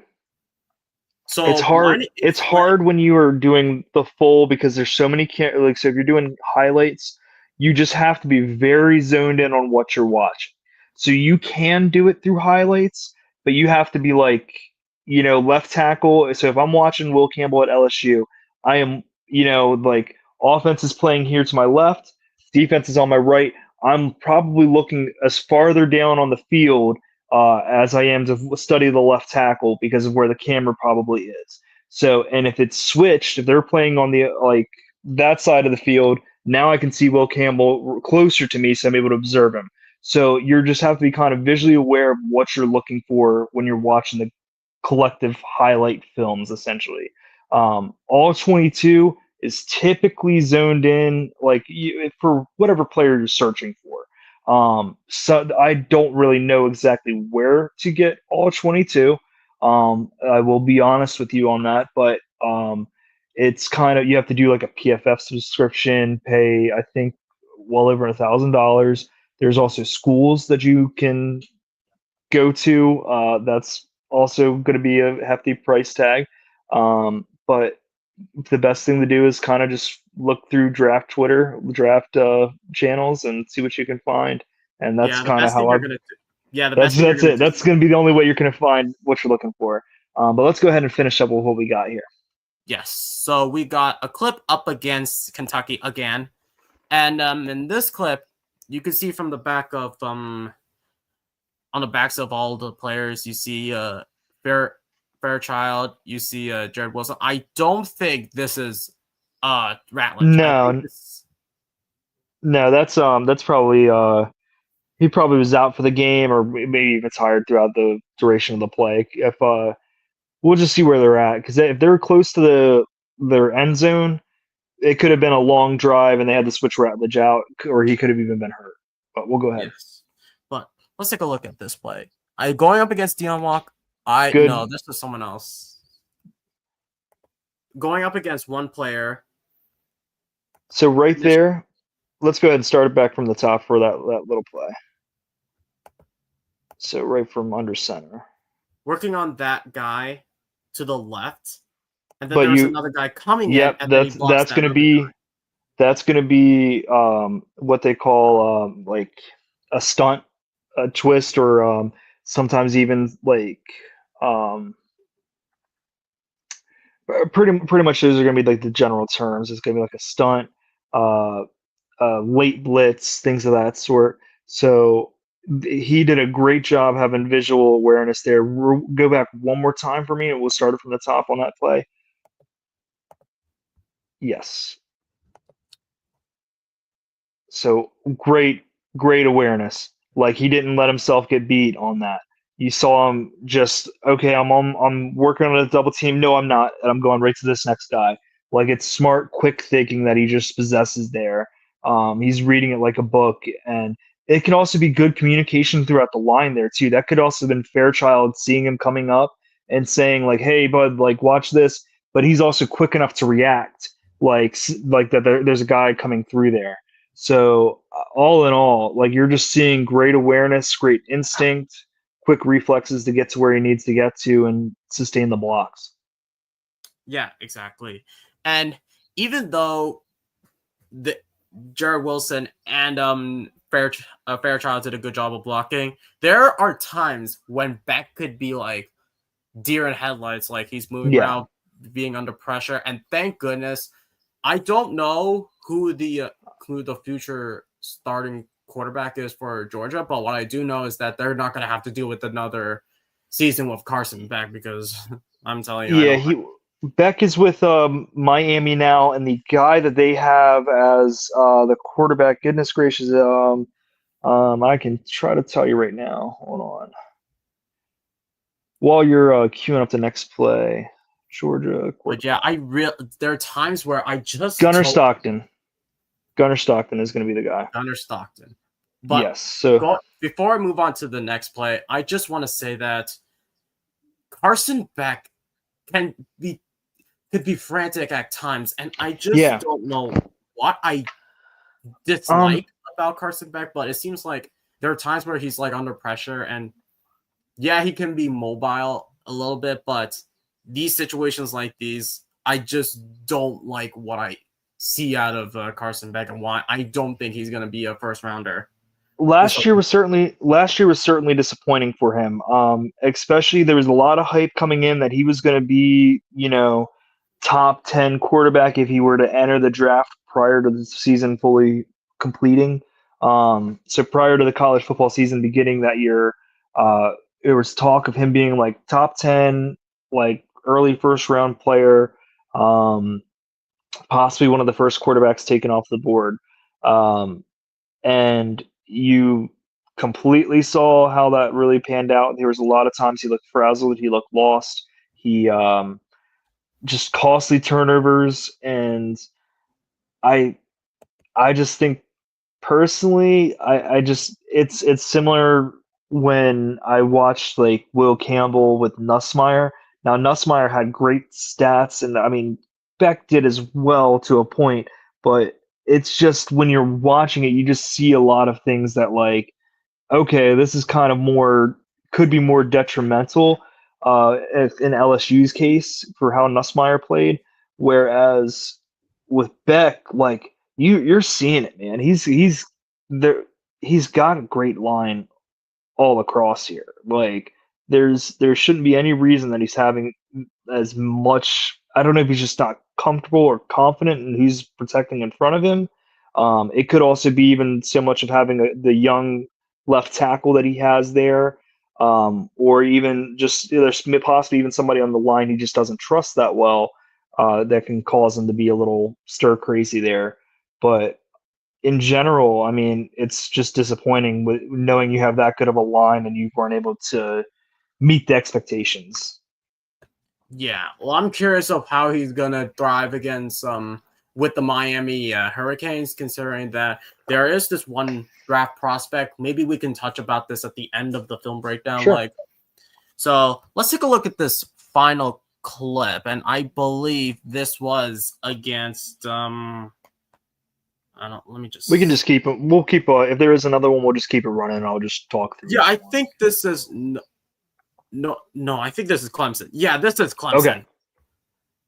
So it's hard. It's hard when you are doing the full because there's so many like so if you're doing highlights, you just have to be very zoned in on what you're watching. So you can do it through highlights, but you have to be like, left tackle. So if I'm watching Will Campbell at LSU, I am, like offense is playing here to my left, defense is on my right. I'm probably looking as farther down on the field as I am to study the left tackle because of where the camera probably is. So, and if it's switched, if they're playing on the like that side of the field, now I can see Will Campbell closer to me, so I'm able to observe him. So you just have to be kind of visually aware of what you're looking for when you're watching the collective highlight films, essentially. All 22 is typically zoned in, like for whatever player you're searching for. So I don't really know exactly where to get all 22. I will be honest with you on that, but it's kind of you have to do like a PFF subscription, pay I think well over $1,000. There's also schools that you can go to. That's also going to be a hefty price tag. But the best thing to do is kind of just look through draft Twitter, draft channels, and see what you can find. And that's the kind of best thing how you're I. gonna do. Yeah, the That's best thing you're gonna it. do. That's going to be the only way you're going to find what you're looking for. But let's go ahead and finish up with what we got here. Yes. So we got a clip up against Kentucky again, and in this clip, you can see from the back of on the backs of all the players, you see Fairchild, you see Jared Wilson. I don't think this is Ratledge. No, that's probably he probably was out for the game or maybe even tired throughout the duration of the play. If we'll just see where they're at because if they're close to their end zone, it could have been a long drive and they had to switch Ratledge out, or he could have even been hurt. But we'll go ahead. Yes. But let's take a look at this play. Going up against Dion Walk. No, this is someone else. Going up against one player. So right there, let's go ahead and start it back from the top for that little play. So right from under center. Working on that guy to the left. And then there's another guy coming in. And that's going to be what they call like a stunt, a twist, or sometimes even like pretty much those are going to be like the general terms. It's going to be like a stunt, late blitz, things of that sort. So he did a great job having visual awareness there. Go back one more time for me, and we'll start it from the top on that play. Yes. So great awareness. Like he didn't let himself get beat on that. You saw him just okay. I'm working on a double team. No, I'm not. And I'm going right to this next guy. Like it's smart, quick thinking that he just possesses there. He's reading it like a book, and it can also be good communication throughout the line there too. That could also have been Fairchild seeing him coming up and saying like, "Hey, bud, like watch this." but he's also quick enough to react, like that. There's a guy coming through there. So all in all, like you're just seeing great awareness, great instinct, quick reflexes to get to where he needs to get to and sustain the blocks. Yeah, exactly. And even though the Jared Wilson and Fairchild did a good job of blocking, there are times when Beck could be like deer in headlights, like he's moving Yeah. around, being under pressure. And thank goodness, I don't know who the future starting quarterback is for Georgia, but what I do know is that they're not going to have to deal with another season with Carson Beck, because I'm telling you, I Yeah, don't. he Beck is with Miami now, and the guy that they have as the quarterback, goodness gracious, I can try to tell you right now. Hold on. While you're queuing up the next play, Georgia But yeah, quarterback. there are times where I just Gunnar don't. Stockton. Gunnar Stockton is going to be the guy. Gunnar Stockton. But Yes. So before I move on to the next play, I just want to say that Carson Beck can be could be frantic at times, and I just yeah. don't know what I Um. dislike about Carson Beck. But it seems like there are times where he's like under pressure, and yeah, he can be mobile a little bit, but these situations like these, I just don't like what I see out of Carson Beck, and why I don't think he's going to be a first rounder. Last year was certainly disappointing for him. Especially there was a lot of hype coming in that he was going to be, top 10 quarterback if he were to enter the draft prior to the season fully completing. So prior to the college football season beginning that year, there was talk of him being like top 10, like early first round player, possibly one of the first quarterbacks taken off the board. And you completely saw how that really panned out. There was a lot of times he looked frazzled, he looked lost, he just costly turnovers, and I I just think personally, I just it's similar when I watched like Will Campbell with Nussmeier. Now Nussmeier had great stats, and I mean Beck did as well to a point, but it's just when you're watching it, you just see a lot of things that like, okay, this is kind of more could be more detrimental if in LSU's case for how Nussmeier played, whereas with Beck, like you're seeing it, man. He's there. He's got a great line all across here. Like there shouldn't be any reason that he's having as much. I don't know if he's just not comfortable or confident and who's protecting in front of him. It could also be even so much of having the young left tackle that he has there, or even just there's possibly even somebody on the line he just doesn't trust that well, that can cause him to be a little stir crazy there. But in general, I mean, it's just disappointing with knowing you have that good of a line and you weren't able to meet the expectations. Yeah, well, I'm curious of how he's gonna thrive against with the Miami Hurricanes, considering that there is this one draft prospect. Maybe we can touch about this at the end of the film breakdown. Sure. So let's take a look at this final clip, and I believe this was against I don't. Let me just. We can just keep it. We'll keep. If there is another one, we'll just keep it running. And I'll just talk through. Yeah, I think this is no. I think this is Clemson. Yeah, this is Clemson. Okay.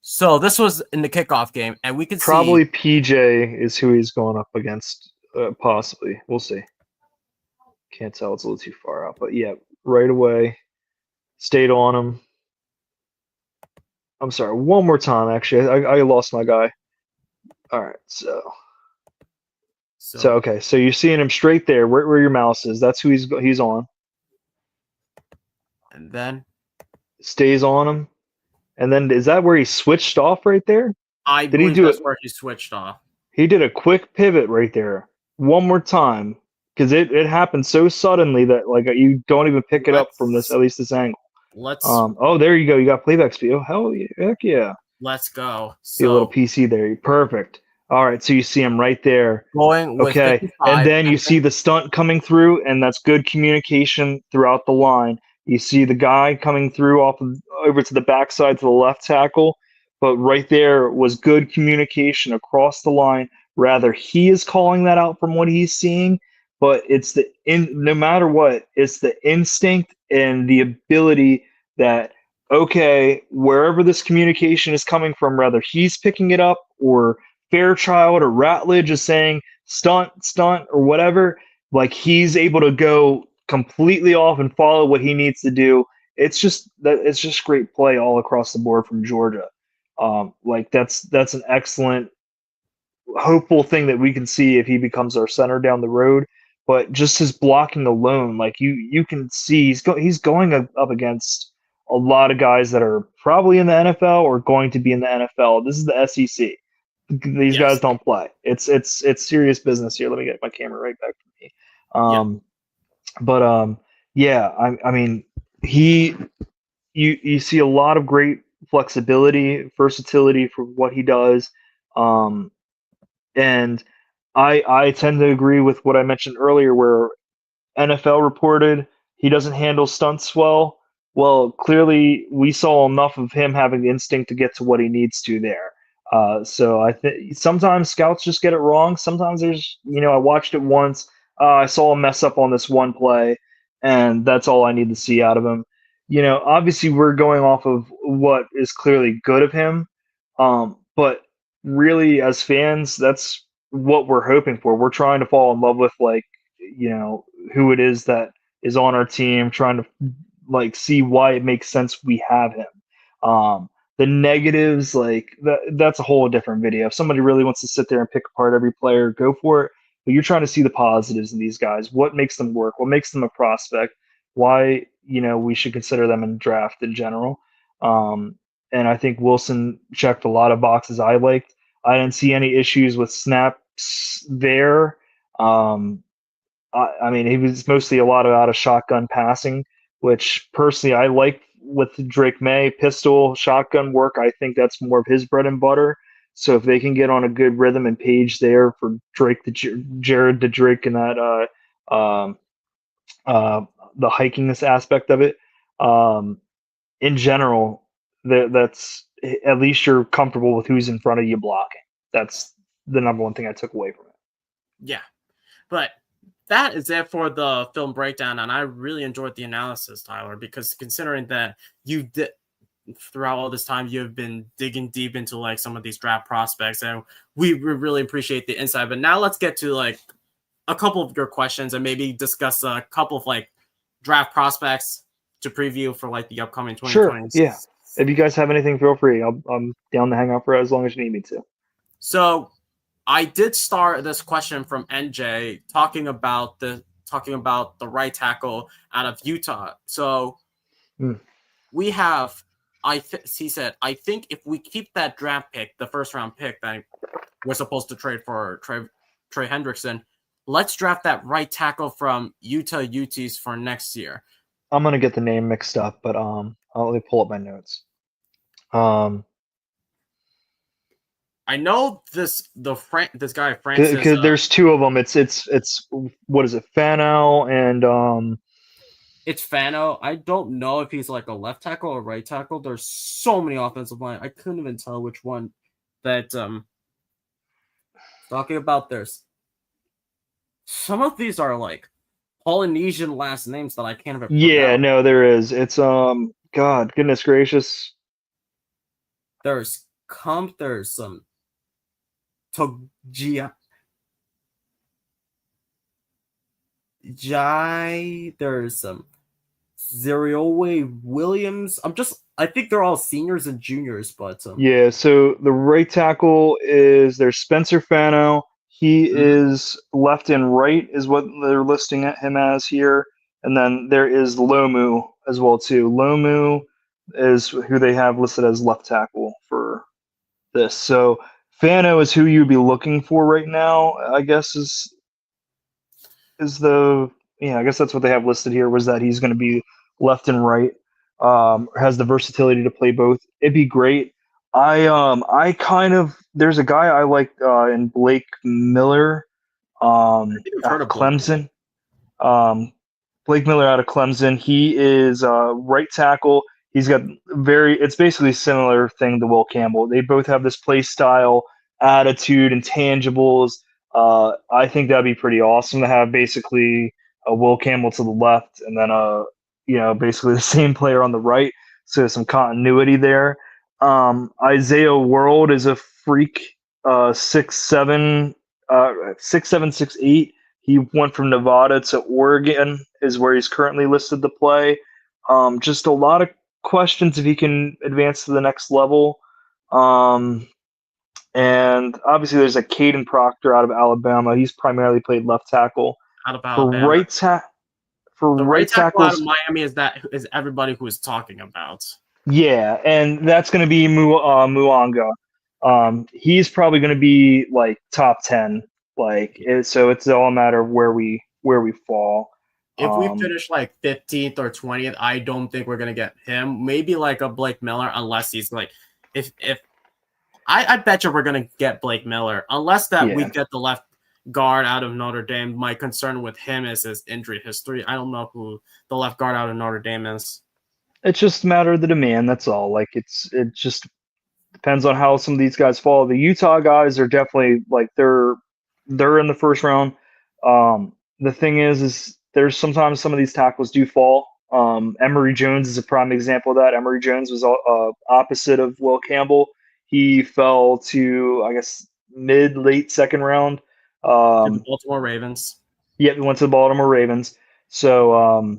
So this was in the kickoff game, and we can probably see PJ is who he's going up against. Possibly, we'll see. Can't tell; it's a little too far out. But yeah, right away, stayed on him. I'm sorry. One more time, actually. I lost my guy. All right, so okay. So you're seeing him straight there, where your mouse is. That's who he's on. And then stays on him, and then is that where he switched off right there? I believe that's where he switched off. He did a quick pivot right there. One more time, because it happened so suddenly that like you don't even pick it up from this, at least this angle. Oh, there you go. You got playback speed. Oh, hell yeah. Heck yeah. Let's go. Be a little PC there. Perfect. All right, so you see him right there. Going with okay, and then you see the stunt coming through, and that's good communication throughout the line. You see the guy coming through over to the backside to the left tackle, but right there was good communication across the line. Rather, he is calling that out from what he's seeing, but it's no matter what, it's the instinct and the ability that, okay, wherever this communication is coming from, whether he's picking it up or Fairchild or Ratledge is saying stunt, stunt, or whatever, like he's able to go completely off and follow what he needs to do. It's just great play all across the board from Georgia. Like that's an excellent, hopeful thing that we can see if he becomes our center down the road. But just his blocking alone, like you can see he's going up against a lot of guys that are probably in the NFL or going to be in the NFL. This is the SEC. These guys Yes. don't play. It's serious business here. Let me get my camera right back to me. Yeah. But yeah, I mean, he you see a lot of great flexibility, versatility for what he does. Um, and I tend to agree with what I mentioned earlier, where NFL reported he doesn't handle stunts well. Well, clearly we saw enough of him having the instinct to get to what he needs to there. So I think sometimes scouts just get it wrong. Sometimes I watched it once. I saw him mess up on this one play, and that's all I need to see out of him. Obviously we're going off of what is clearly good of him, but really as fans, that's what we're hoping for. We're trying to fall in love with who it is that is on our team, trying to see why it makes sense we have him. The negatives, that's a whole different video. If somebody really wants to sit there and pick apart every player, go for it. But you're trying to see the positives in these guys. What makes them work? What makes them a prospect? Why we should consider them in draft in general. And I think Wilson checked a lot of boxes I liked. I didn't see any issues with snaps there. I mean, he was mostly a lot of out of shotgun passing, which personally I like with Drake May. Pistol, shotgun work, I think that's more of his bread and butter. So if they can get on a good rhythm and page there for Drake to Jared to Drake and that the hiking this aspect of it, in general, that's at least you're comfortable with who's in front of you blocking. That's the number one thing I took away from it. Yeah. But that is it for the film breakdown, and I really enjoyed the analysis, Tyler, because considering that you did throughout all this time you've been digging deep into some of these draft prospects, and we really appreciate the insight. But now let's get to a couple of your questions and maybe discuss a couple of draft prospects to preview for the upcoming 2020. Sure, yeah. If you guys have anything, feel free. I'm down to hang out for as long as you need me to. So I did start this question from NJ talking about the right tackle out of Utah. So we have, he said, I think if we keep that draft pick, the first round pick that we're supposed to trade for Trey Hendrickson, let's draft that right tackle from Utah Utes for next year. I'm gonna get the name mixed up, but let me pull up my notes. I know this guy Francis. Because there's two of them. It's what is it, Fano and It's Fano. I don't know if he's a left tackle or right tackle. There's so many offensive line. I couldn't even tell which one that talking about there's some of these are Polynesian last names that I can't even pronounce. No, there is. It's God, goodness gracious. There's some Togia Jai, there's some Zeriowe Williams. I think they're all seniors and juniors, but yeah, so the right tackle there's Spencer Fano. He is left and right is what they're listing him as here. And then there is Lomu as well too. Lomu is who they have listed as left tackle for this. So Fano is who you'd be looking for right now, I guess I guess that's what they have listed here, was that he's going to be left and right. Has the versatility to play both. It'd be great. I kind of, there's a guy I like in Blake Miller, out of Clemson. Blake Miller out of Clemson. He is right tackle. He's got it's basically a similar thing to Will Campbell. They both have this play style, attitude, intangibles. I think that'd be pretty awesome to have basically a Will Campbell to the left and then basically the same player on the right. So there's some continuity there. Isaiah World is a freak, 6'7", 6'7", 6'8". He went from Nevada to Oregon, is where he's currently listed to play. Just a lot of questions if he can advance to the next level. And obviously, there's a Caden Proctor out of Alabama. He's primarily played left tackle. Out of For Alabama. right ta- for The right right tackle out of tackles, Miami is everybody who is talking about. yeah, and that's going to be Muanga. He's probably going to be like top 10. So it's all a matter of where we fall. If we finish like 15th or 20th, I don't think we're gonna get him. Maybe like a Blake Miller, unless he's like, if I bet you we're gonna get Blake Miller, unless that we Yeah, get the left guard out of Notre Dame. My concern with him is his injury history. I don't know who the left guard out of Notre Dame is. it's just a matter of the demand. That's all. It just depends on how some of these guys fall. The Utah guys are definitely like they're in the first round. The thing is there's sometimes some of these tackles do fall. Emory Jones is a prime example of that. Emory Jones was opposite of Will Campbell. He fell to, I guess, late second round. To the Baltimore Ravens. Yeah, he went to the Baltimore Ravens. So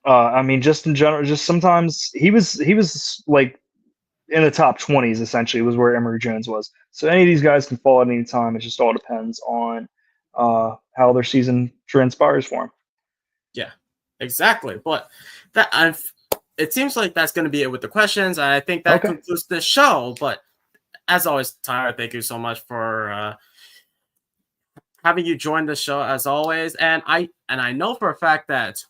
I mean, just in general, just sometimes he was like in the top 20s essentially was where Emory Jones was. So any of these guys can fall at any time. It just all depends on how their season transpires for them. Yeah, exactly. But it seems like that's going to be it with the questions. I think that Okay. concludes the show. But as always, Tyler, thank you so much for having you join the show as always. And I know for a fact that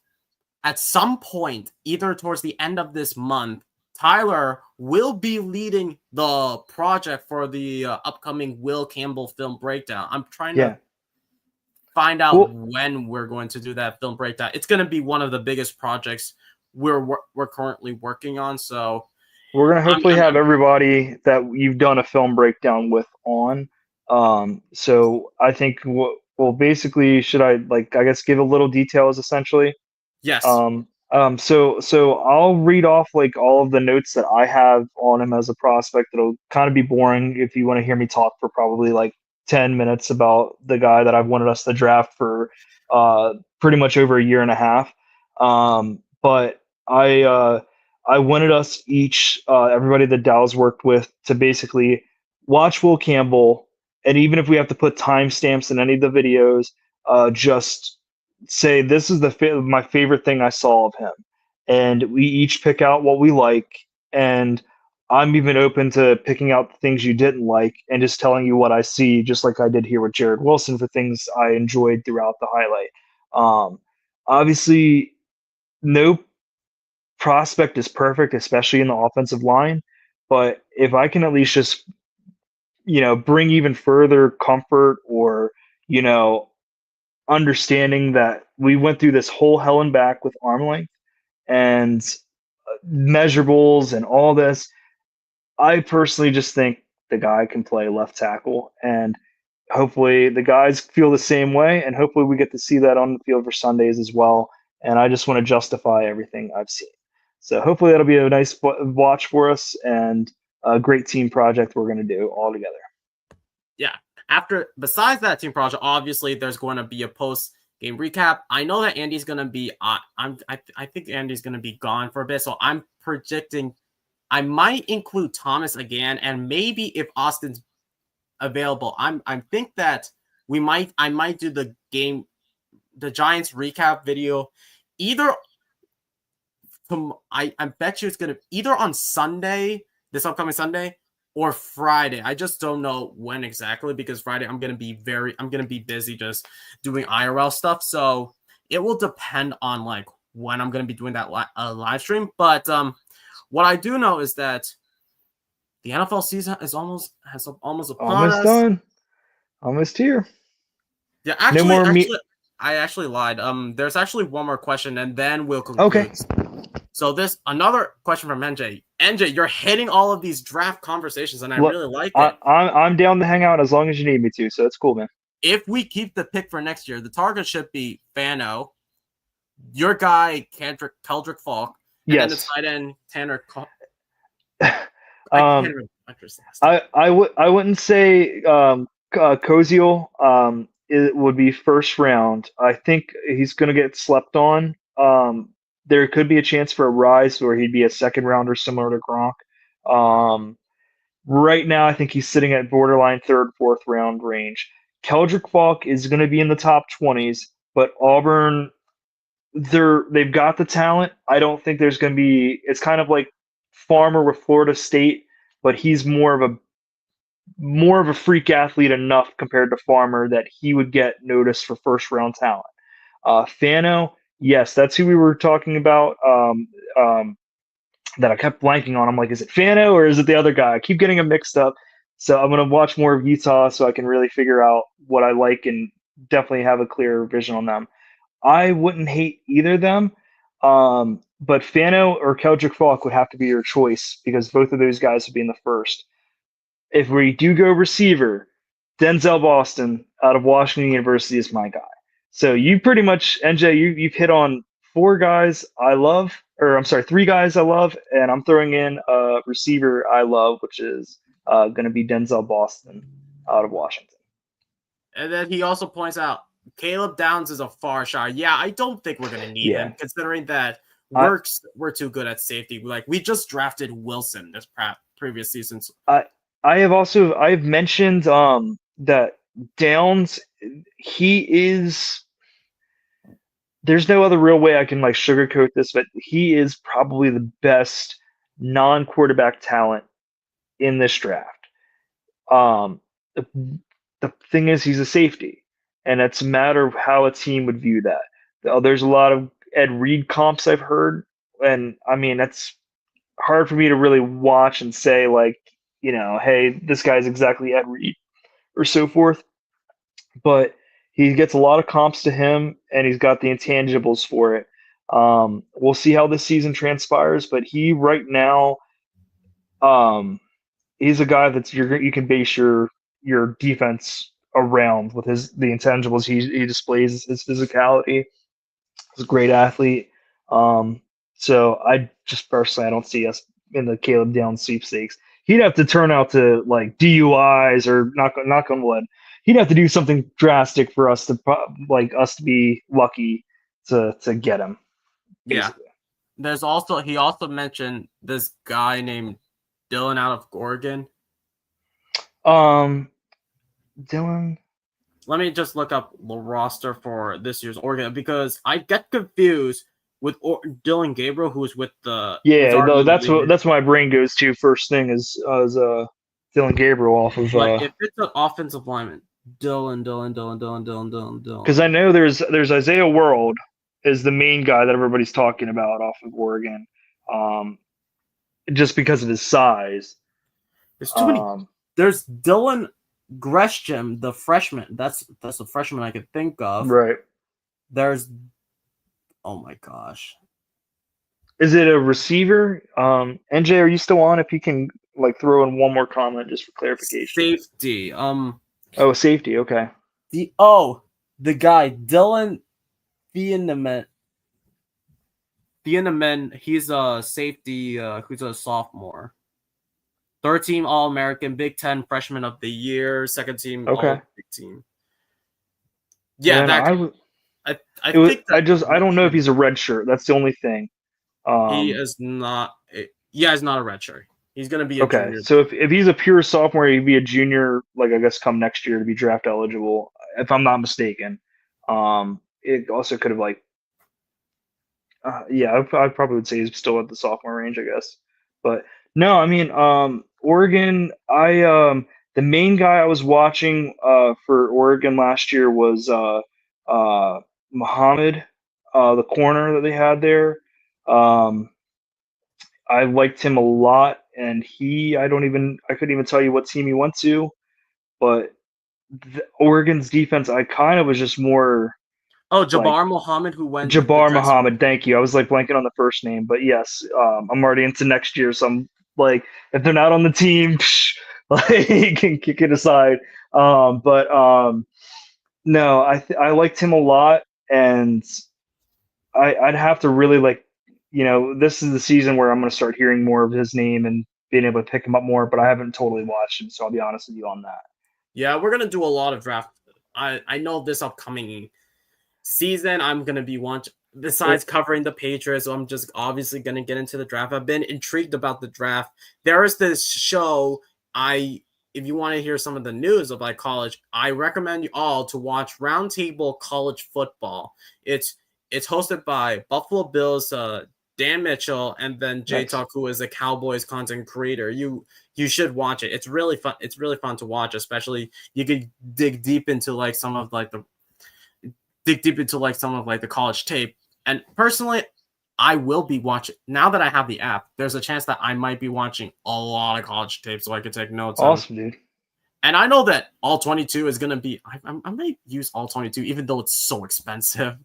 at some point, either towards the end of this month, Tyler will be leading the project for the upcoming Will Campbell film breakdown. I'm trying Yeah. to find out Well, when we're going to do that film breakdown. It's going to be one of the biggest projects we're currently working on. So we're gonna I'm, hopefully I'm, have I'm everybody that you've done a film breakdown with on. So I think well, basically, should I I guess give a little details essentially? yes, So I'll read off like all of the notes that I have on him as a prospect. It'll kind of be boring if you want to hear me talk for probably like 10 minutes about the guy that I've wanted us to draft for pretty much over a year and a half. But I wanted us each, everybody that Dow's worked with, to basically watch Will Campbell, and even if we have to put timestamps in any of the videos, just say this is my favorite thing I saw of him, and we each pick out what we like. And I'm even open to picking out the things you didn't like and just telling you what I see, just like I did here with Jared Wilson for things I enjoyed throughout the highlight. Obviously, no prospect is perfect, especially in the offensive line. But if I can at least just, bring even further comfort or, you know, understanding that we went through this whole hell and back with arm length and measurables and all this. I personally just think the guy can play left tackle, and hopefully the guys feel the same way, and hopefully we get to see that on the field for Sundays as well. And I just want to justify everything I've seen. So hopefully that'll be a nice watch for us and a great team project we're going to do all together. yeah. Besides that team project, obviously there's going to be a post game recap. I know that Andy's going to be I think Andy's going to be gone for a bit, so I'm predicting I might include Thomas again, and maybe if Austin's available, I think that I might do the Giants recap video either I bet you it's gonna either on Sunday, this upcoming Sunday, or Friday. I just don't know when exactly, because Friday I'm gonna be busy just doing IRL stuff. So it will depend on like when I'm gonna be doing that live stream. But what I do know is that the NFL season is almost upon Almost us. done. Almost here. Yeah, No more meat. I actually lied. There's actually one more question, and then we'll Okay. conclude. So this another question from NJ. NJ, you're hitting all of these draft conversations, and I Look, really like I, it. I'm down to hang out as long as you need me to, so that's cool, man. If we keep the pick for next year, the target should be Fano, your guy Keldrick Falk, and then the Yes. tight end Tanner. I can't um, remember his last name. I wouldn't say Koziel it would be first round. I think he's going to get slept on. There could be a chance for a rise where he'd be a second rounder similar to Gronk. Um, right now, I think he's sitting at borderline third, fourth round range. Keldrick Falk is going to be in the top 20s, but Auburn, they've got the talent. I don't think there's going to be. It's kind of like Farmer with Florida State, but he's more of a freak athlete enough compared to Farmer that he would get noticed for first round talent. Fano, yes, that's who we were talking about. That I kept blanking on. I'm like, is it Fano or is it the other guy? I keep getting them mixed up. So I'm gonna watch more of Utah so I can really figure out what I like and definitely have a clearer vision on them. I wouldn't hate either of them, but Fano or Keldrick Falk would have to be your choice because both of those guys would be in the first. If we do go receiver, Denzel Boston out of Washington University is my guy. So you pretty much, NJ, you've hit on four guys I love, or I'm sorry, three guys I love, and I'm throwing in a receiver I love, which is going to be Denzel Boston out of Washington. And then he also points out Caleb Downs is a far shot. Yeah, I don't think we're gonna need Yeah, him, considering that I we're too good at safety. Like we just drafted Wilson this previous seasons. I I've mentioned that Downs he is there's no other real way I can like sugarcoat this, but he is probably the best non-quarterback talent in this draft. Um, the, the thing is, he's a safety, and it's a matter of how a team would view that. There's a lot of Ed Reed comps I've heard, and I mean that's hard for me to really watch and say like, hey, this guy's exactly Ed Reed or so forth. But he gets a lot of comps to him, and he's got the intangibles for it. We'll see how this season transpires, but he right now, um, he's a guy that's you can base your defense around with the intangibles he displays, his physicality. He's a great athlete. So I just personally I don't see us in the Caleb Downs sweepstakes. He'd have to turn out to like DUIs or knock on wood. He'd have to do something drastic for us to us to be lucky to get him. Yeah. Basically. He also mentioned this guy named Dylan out of Oregon. Um, Dylan. Let me just look up the roster for this year's Oregon because I get confused with Dylan Gabriel, who's with who's Yeah, already no, in the league. that's what my brain goes to. First thing is Dylan Gabriel off of Like if it's an offensive lineman, because I Dylan. know there's Isaiah World is the main guy that everybody's talking about off of Oregon, um, just because of his size. There's too many. Um, There's Dylan Gresham, the freshman. That's the freshman I could think of. right. There's oh my gosh. Is it a receiver? NJ, are you still on? If you can like throw in one more comment just for clarification. Safety. Oh, safety. Okay. The guy Dylan Thieneman. He's a safety. Who's a sophomore. Third team All American, Big Ten Freshman of the Year, second team Okay. All Big Team. And Yeah, then that I was. I It was. think that I might don't know if be. he's a red shirt. That's the only thing. He Um, is not. Yeah, he's not a redshirt. He's gonna be a okay. junior. So if he's a pure sophomore, he'd be a junior. Like I guess come next year to be draft eligible, if I'm not mistaken. It also could have like. Yeah, I probably would say he's still at the sophomore range, I guess. But no, I mean, Oregon. The main guy I was watching for Oregon last year was Muhammad, the corner that they had there. Um, I liked him a lot, and I couldn't even tell you what team he went to, but Oregon's defense, I kind of was just more. Oh, Like Jabbar Muhammad, who went with the Jabbar Jets. Muhammad. Thank you. I was like blanking on the first name, but yes, I'm already into next year, so I'm like, if they're not on the team, like can kick it aside. But no, I liked him a lot, and I'd have to really like, this is the season where I'm going to start hearing more of his name and being able to pick him up more. But I haven't totally watched him, so I'll be honest with you on that. Yeah, we're gonna do a lot of draft. I know this upcoming season I'm gonna be watching. Well, Besides covering the Patriots, so I'm just obviously gonna get into the draft. I've been intrigued about the draft. There is this show. I If you want to hear some of the news of like college, I recommend you all to watch Roundtable College Football. It's hosted by Buffalo Bills Dan Mitchell and then Jay nice. Talk, who is a Cowboys content creator. You should watch it. It's really fun. It's really fun to watch, especially you could dig deep into like some of like the college tape. And personally, I will be watching now that I have the app. There's a chance that I might be watching a lot of college tape so I could take notes. Awesome, dude. And I know that all 22 is gonna be. I might use all 22 even though it's so expensive.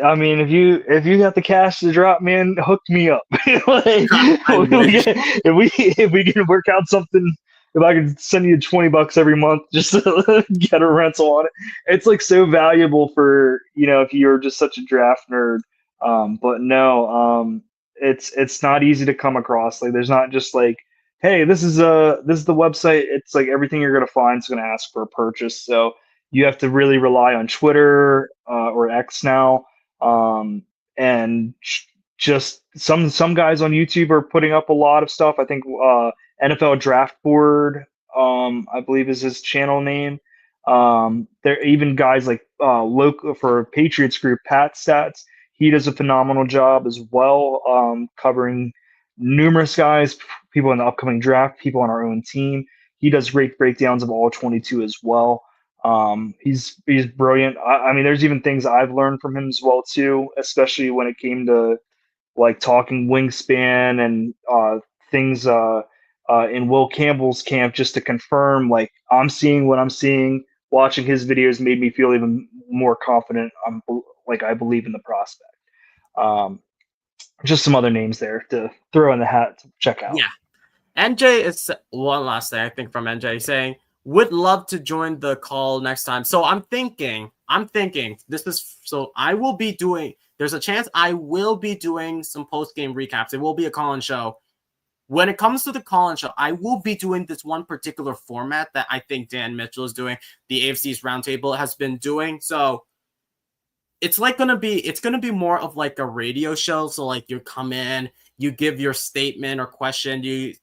I mean, if you got the cash to drop, man, hook me up. Like, I wish. if we can work out something, if I could send you $20 every month just to get a rental on it, it's like so valuable for if you're just such a draft nerd. But no, it's not easy to come across. Like, there's not just like, hey, this is the website. It's like everything you're gonna find is gonna ask for a purchase. So you have to really rely on Twitter or X now, and just some guys on YouTube are putting up a lot of stuff. I think NFL Draft Board, I believe is his channel name. There are even guys like local for Patriots group, Pat Stats. He does a phenomenal job as well, covering numerous guys, people in the upcoming draft, people on our own team. He does great breakdowns of all 22 as well. He's brilliant. I mean, there's even things I've learned from him as well too, especially when it came to like talking wingspan and things in Will Campbell's camp, just to confirm like I'm seeing what I'm seeing. Watching his videos made me feel even more confident. Like I believe in the prospect. Um, just some other names there to throw in the hat to check out. Yeah. NJ is one last thing I think from NJ saying would love to join the call next time. So I'm thinking this is so I will be doing. There's a chance I will be doing some post game recaps. It will be a call-in show. When it comes to the call-in show, I will be doing this one particular format that I think Dan Mitchell is doing. The AFC's Roundtable has been doing. So it's gonna be more of like a radio show. So like you come in, you give your statement or question, you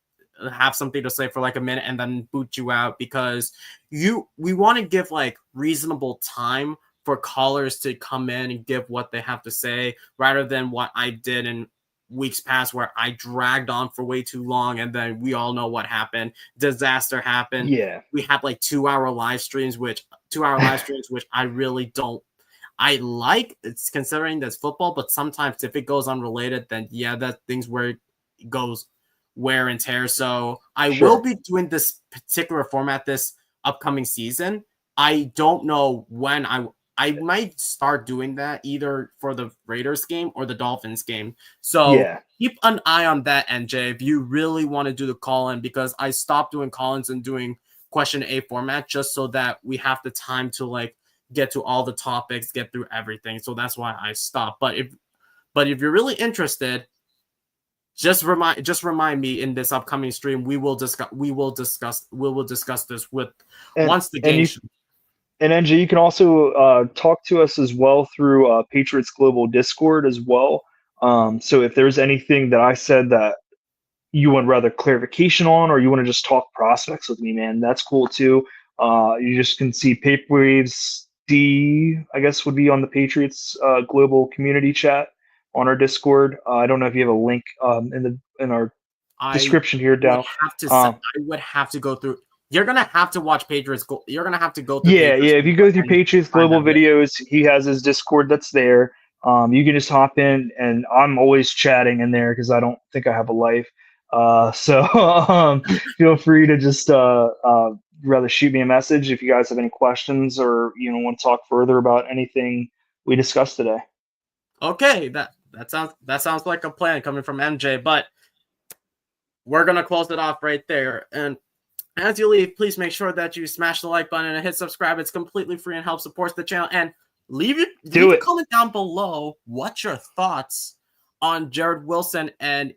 have something to say for like a minute and then boot you out because we want to give like reasonable time for callers to come in and give what they have to say rather than what I did in weeks past where I dragged on for way too long and then we all know what happened. Disaster happened. Yeah. We had like 2 hour live streams, which I really don't I like it's considering that's football, but sometimes if it goes unrelated, then yeah, that things where it goes wear and tear. So I will Sure. be doing this particular format this upcoming season. I don't know when I might start doing that either for the Raiders game or the Dolphins game. So Yeah. keep an eye on that, NJ, if you really want to do the call-in, because I stopped doing call-ins and doing question A format just so that we have the time to like get to all the topics, get through everything. So that's why I stopped. But if you're really interested, just remind me in this upcoming stream. We will discuss this with And once the and game. you and NJ, you can also talk to us as well through Patriots Global Discord as well. So if there's anything that I said that you want rather clarification on, or you want to just talk prospects with me, man, that's cool too. You just can see Paper Waves D, I guess, would be on the Patriots Global Community Chat on our Discord. I don't know if you have a link in our I description here would down. have to. Um, I would have to go through. You're gonna have to watch Patriots. You're gonna have to go through Yeah, Patriots yeah. If you go through and Patriots find Global that video. Videos, he has his Discord that's there. You can just hop in, and I'm always chatting in there because I don't think I have a life. So feel free to just rather shoot me a message if you guys have any questions or want to talk further about anything we discussed today. Okay, that sounds like a plan coming from MJ, but we're gonna close it off right there. And as you leave, please make sure that you smash the like button and hit subscribe. It's completely free and helps support the channel. And leave a comment down below. What's your thoughts on Jared Wilson, and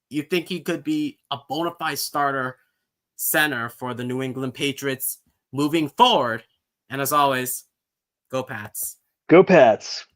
you think he could be a bona fide starter center for the New England Patriots moving forward? And as always, go Pats. Go Pats.